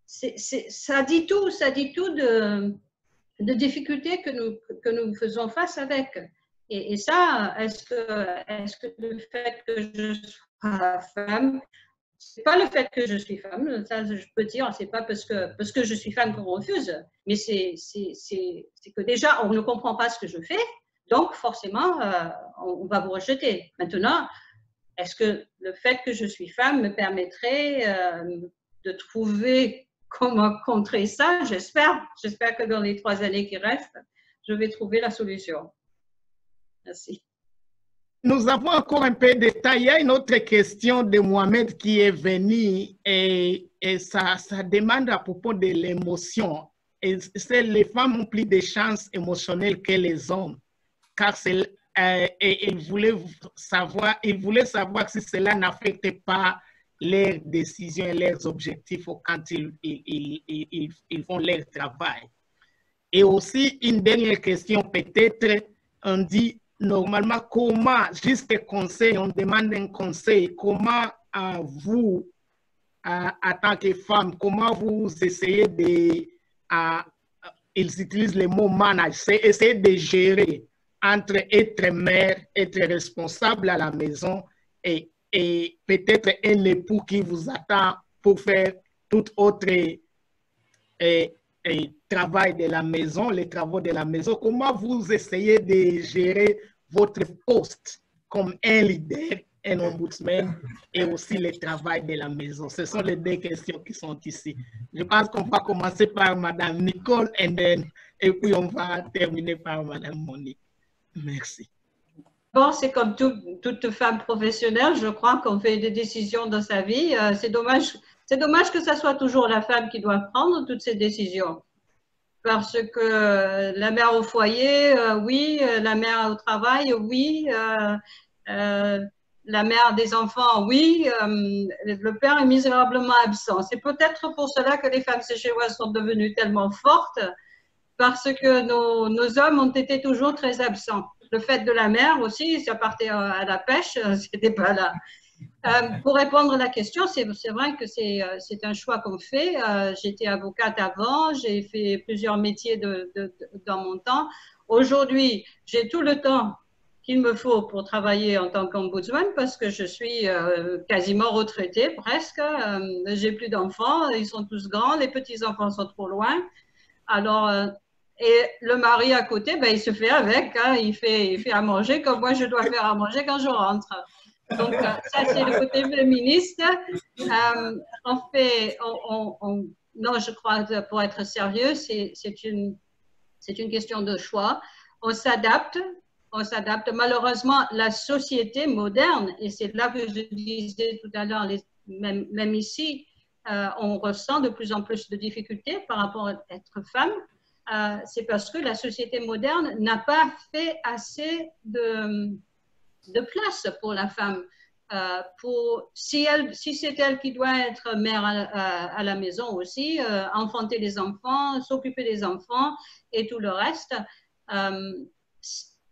Ça dit tout de difficultés que nous faisons face avec. Et ça, est-ce que le fait que je sois femme, c'est pas le fait que je suis femme, ça je peux dire, c'est pas parce que je suis femme qu'on refuse, mais c'est que déjà on ne comprend pas ce que je fais, donc forcément on va vous rejeter. Maintenant, est-ce que le fait que je suis femme me permettrait de trouver comment contrer ça? J'espère que dans les 3 années qui restent, je vais trouver la solution. Merci. Nous avons encore un peu de temps. Il y a une autre question de Mohamed qui est venue et ça demande à propos de l'émotion. Les femmes ont plus de chances émotionnelles que les hommes, car il voulait savoir si cela n'affecte pas leurs décisions et leurs objectifs quand ils font leur travail. Et aussi, une dernière question peut-être, on dit normalement comment, juste conseil, on demande un conseil, comment vous, en tant que femme, comment vous essayez de, ils utilisent le mot manager, essayer de gérer entre être mère, être responsable à la maison et peut-être un époux qui vous attend pour faire tout autre travail de la maison, les travaux de la maison. Comment vous essayez de gérer votre poste comme un leader, un ombudsman et aussi le travail de la maison? Ce sont les 2 questions qui sont ici. Je pense qu'on va commencer par Madame Nicole et puis on va terminer par Madame Monique. Merci. Bon, c'est comme toute femme professionnelle, je crois qu'on fait des décisions dans sa vie. C'est dommage que ça soit toujours la femme qui doit prendre toutes ces décisions. Parce que la mère au foyer, oui, la mère au travail, oui, la mère des enfants, oui, le père est misérablement absent. C'est peut-être pour cela que les femmes séchelloises sont devenues tellement fortes, parce que nos hommes ont été toujours très absents. Le fait de la mère aussi, ça partait à la pêche, c'était pas là. Pour répondre à la question, c'est vrai que c'est un choix qu'on fait. J'étais avocate avant, j'ai fait plusieurs métiers dans mon temps. Aujourd'hui, j'ai tout le temps qu'il me faut pour travailler en tant qu'ombudsman parce que je suis quasiment retraitée, presque. J'ai plus d'enfants, ils sont tous grands, les petits-enfants sont trop loin. Alors, et le mari à côté, ben, il se fait avec, hein, il fait à manger comme moi je dois faire à manger quand je rentre. Donc, ça, c'est le côté féministe. Non, je crois que pour être sérieux, c'est une question de choix. On s'adapte. Malheureusement, la société moderne, et c'est là que je disais tout à l'heure, même ici, on ressent de plus en plus de difficultés par rapport à être femme. C'est parce que la société moderne n'a pas fait assez de place pour la femme. Si c'est elle qui doit être mère à la maison aussi, enfanter les enfants, s'occuper des enfants et tout le reste,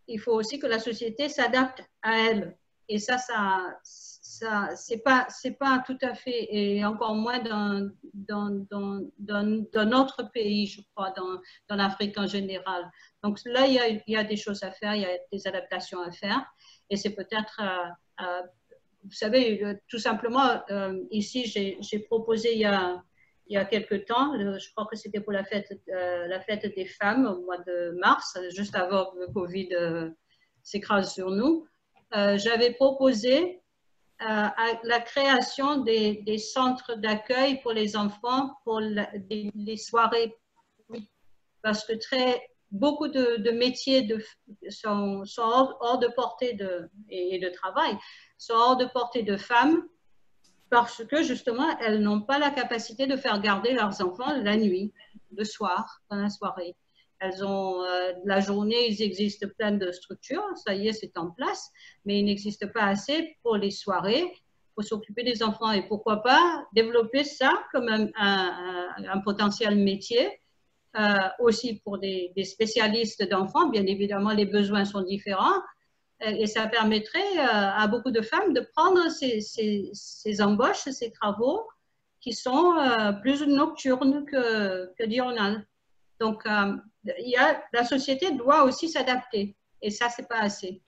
il faut aussi que la société s'adapte à elle. Et ça c'est pas tout à fait, et encore moins dans notre pays, je crois, dans l'Afrique en général. Donc là, il y a des choses à faire, il y a des adaptations à faire. Et c'est peut-être, vous savez, tout simplement, ici, j'ai proposé il y a quelque temps, je crois que c'était pour la fête des femmes au mois de mars, juste avant que le Covid s'écrase sur nous. J'avais proposé la création des centres d'accueil pour les enfants, pour les soirées, parce que beaucoup de métiers sont hors de portée et de travail, sont hors de portée de femmes parce que justement, elles n'ont pas la capacité de faire garder leurs enfants la nuit, le soir, dans la soirée. Elles ont la journée, il existe plein de structures, ça y est, c'est en place, mais il n'existe pas assez pour les soirées, pour s'occuper des enfants. Et pourquoi pas développer ça comme un potentiel métier, aussi pour des spécialistes d'enfants. Bien évidemment, les besoins sont différents, et ça permettrait à beaucoup de femmes de prendre ces embauches, ces travaux qui sont plus nocturnes que diurnales. Donc, la société doit aussi s'adapter. Et ça, c'est pas assez.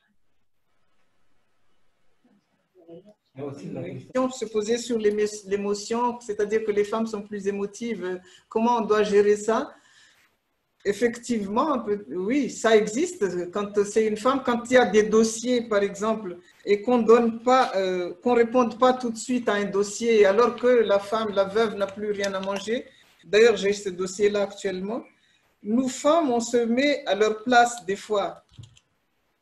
La question se posait sur l'émotion, c'est-à-dire que les femmes sont plus émotives. Comment on doit gérer ça? Effectivement, oui, ça existe. Quand c'est une femme, quand il y a des dossiers, par exemple, et qu'on donne pas, qu'on réponde pas tout de suite à un dossier, alors que la femme, la veuve, n'a plus rien à manger. D'ailleurs, j'ai ce dossier-là actuellement. Nous femmes, on se met à leur place des fois.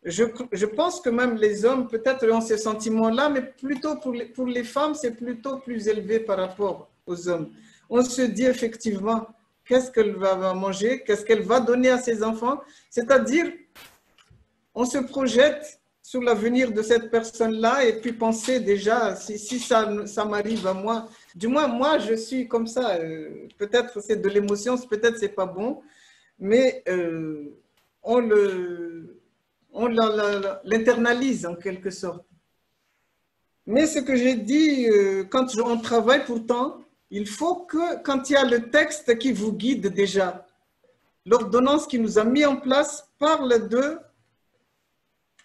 Je pense que même les hommes, peut-être, ont ces sentiments-là, mais plutôt pour les femmes, c'est plutôt plus élevé par rapport aux hommes. On se dit effectivement, qu'est-ce qu'elle va manger, qu'est-ce qu'elle va donner à ses enfants. C'est-à-dire, on se projette sur l'avenir de cette personne-là et puis penser déjà, si ça m'arrive à moi, du moins moi je suis comme ça, peut-être c'est de l'émotion, peut-être c'est pas bon, mais on l'internalise en quelque sorte. Mais ce que j'ai dit, quand on travaille pourtant, il faut que, quand il y a le texte qui vous guide déjà, l'ordonnance qui nous a mis en place parle de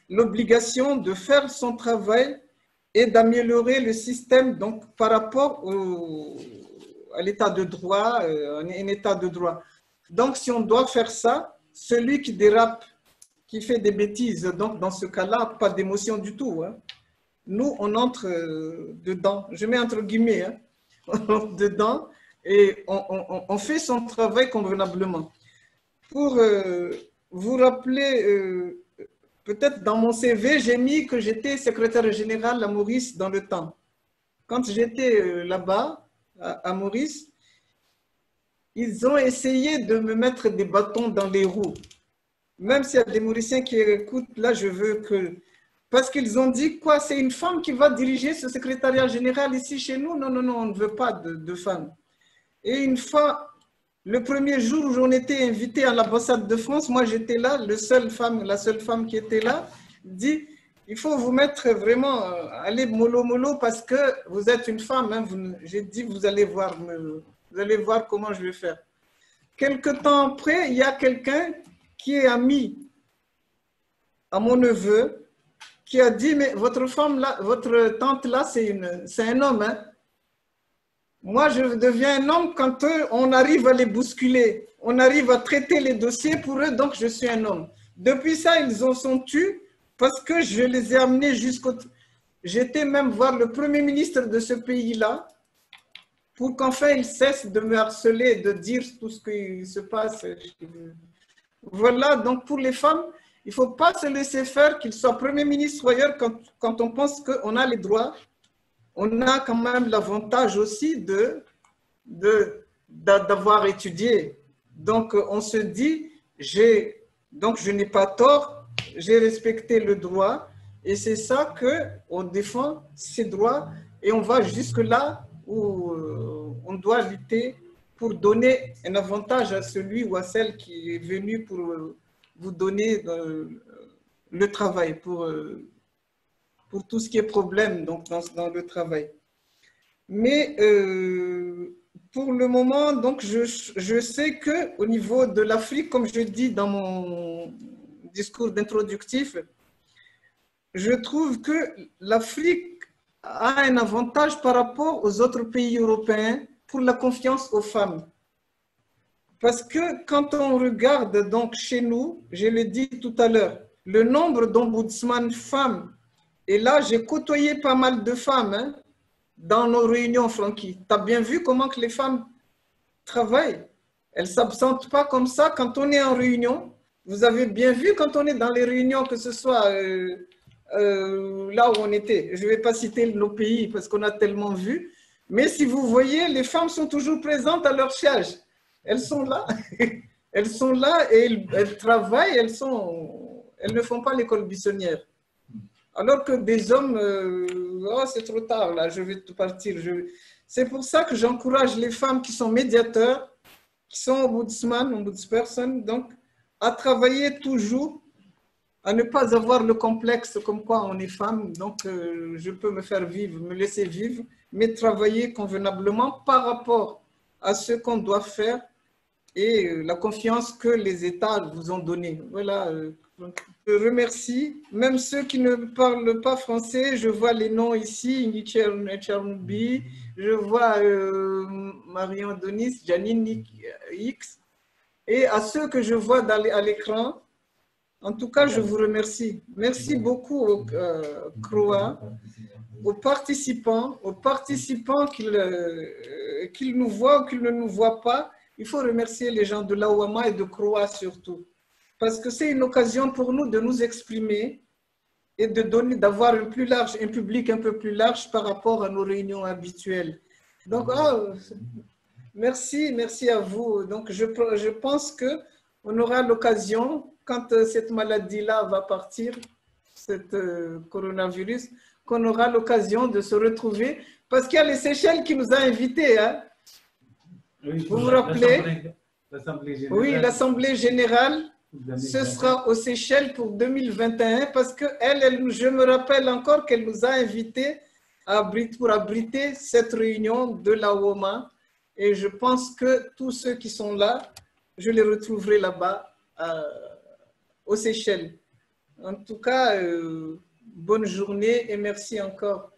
l'obligation de faire son travail et d'améliorer le système donc, par rapport à l'état de droit, un état de droit. Donc, si on doit faire ça, celui qui dérape, qui fait des bêtises, donc dans ce cas-là, pas d'émotion du tout. Hein. Nous, on entre dedans, je mets entre guillemets, hein, on entre dedans et on fait son travail convenablement. Pour vous rappeler, peut-être dans mon CV, j'ai mis que j'étais secrétaire général à Maurice dans le temps. Quand j'étais là-bas, à Maurice, ils ont essayé de me mettre des bâtons dans les roues. Même s'il y a des Mauriciens qui écoutent, là, je veux que... Parce qu'ils ont dit, quoi, c'est une femme qui va diriger ce secrétariat général ici chez nous? Non, non, non, on ne veut pas de femme. Et une fois, le premier jour où j'en étais invité à l'ambassade de France, moi j'étais là, la seule femme qui était là, dit, il faut vous mettre vraiment, allez mollo mollo parce que vous êtes une femme. Hein, j'ai dit, vous allez voir comment je vais faire. Quelque temps après, il y a quelqu'un qui est ami à mon neveu, qui a dit, mais votre femme là, votre tante là, c'est un homme. Hein? Moi, je deviens un homme quand on arrive à les bousculer. On arrive à traiter les dossiers pour eux, donc je suis un homme. Depuis ça, ils en sont tus parce que je les ai amenés jusqu'au... J'étais même voir le Premier ministre de ce pays-là pour qu'enfin il cesse de me harceler, de dire tout ce qui se passe. Voilà, donc pour les femmes, il ne faut pas se laisser faire, qu'il soit Premier ministre ou ailleurs, quand on pense qu'on a les droits. On a quand même l'avantage aussi d'avoir étudié. Donc, on se dit, donc je n'ai pas tort, j'ai respecté le droit et c'est ça qu'on défend ces droits et on va jusque là où on doit lutter pour donner un avantage à celui ou à celle qui est venu pour vous donner le travail, pour tout ce qui est problème donc, dans le travail. Mais pour le moment, donc, je sais qu'au niveau de l'Afrique, comme je dis dans mon discours d'introductif, je trouve que l'Afrique a un avantage par rapport aux autres pays européens pour la confiance aux femmes. Parce que quand on regarde donc chez nous, je l'ai dit tout à l'heure, le nombre d'ombudsman femmes, et là j'ai côtoyé pas mal de femmes hein, dans nos réunions, Francky. Tu as bien vu comment que les femmes travaillent? Elles ne s'absentent pas comme ça quand on est en réunion. Vous avez bien vu quand on est dans les réunions, que ce soit là où on était. Je ne vais pas citer nos pays parce qu'on a tellement vu. Mais si vous voyez, les femmes sont toujours présentes à leur siège. Elles sont là. Elles sont là et elles travaillent. Elles ne font pas l'école buissonnière. Alors que des hommes, oh, c'est trop tard, là, je vais partir. C'est pour ça que j'encourage les femmes qui sont médiateurs, qui sont ombudsperson, donc à travailler toujours, à ne pas avoir le complexe comme quoi on est femme, donc je peux me faire vivre, me laisser vivre, mais travailler convenablement par rapport à ce qu'on doit faire et la confiance que les États vous ont donnée. Voilà, Je remercie, même ceux qui ne parlent pas français, je vois les noms ici, Nicharnubi, je vois Marion Donis, Janine X, et à ceux que je vois à l'écran, en tout cas, je vous remercie. Merci beaucoup au CROA, aux participants qu'ils nous voient ou qu'ils ne nous voient pas. Il faut remercier les gens de l'AOAMA et de CROA surtout. Parce que c'est une occasion pour nous de nous exprimer et d'avoir un public un peu plus large par rapport à nos réunions habituelles. Donc, merci à vous. Donc, je pense qu'on aura l'occasion, quand cette maladie-là va partir, cette coronavirus, qu'on aura l'occasion de se retrouver. Parce qu'il y a les Seychelles qui nous a invités. Hein? Oui, vous vous rappelez? Oui, l'Assemblée générale. Ce sera aux Seychelles pour 2021 parce que je me rappelle encore qu'elle nous a invités pour abriter cette réunion de la WOMA. Et je pense que tous ceux qui sont là, je les retrouverai là-bas aux Seychelles. En tout cas, bonne journée et merci encore.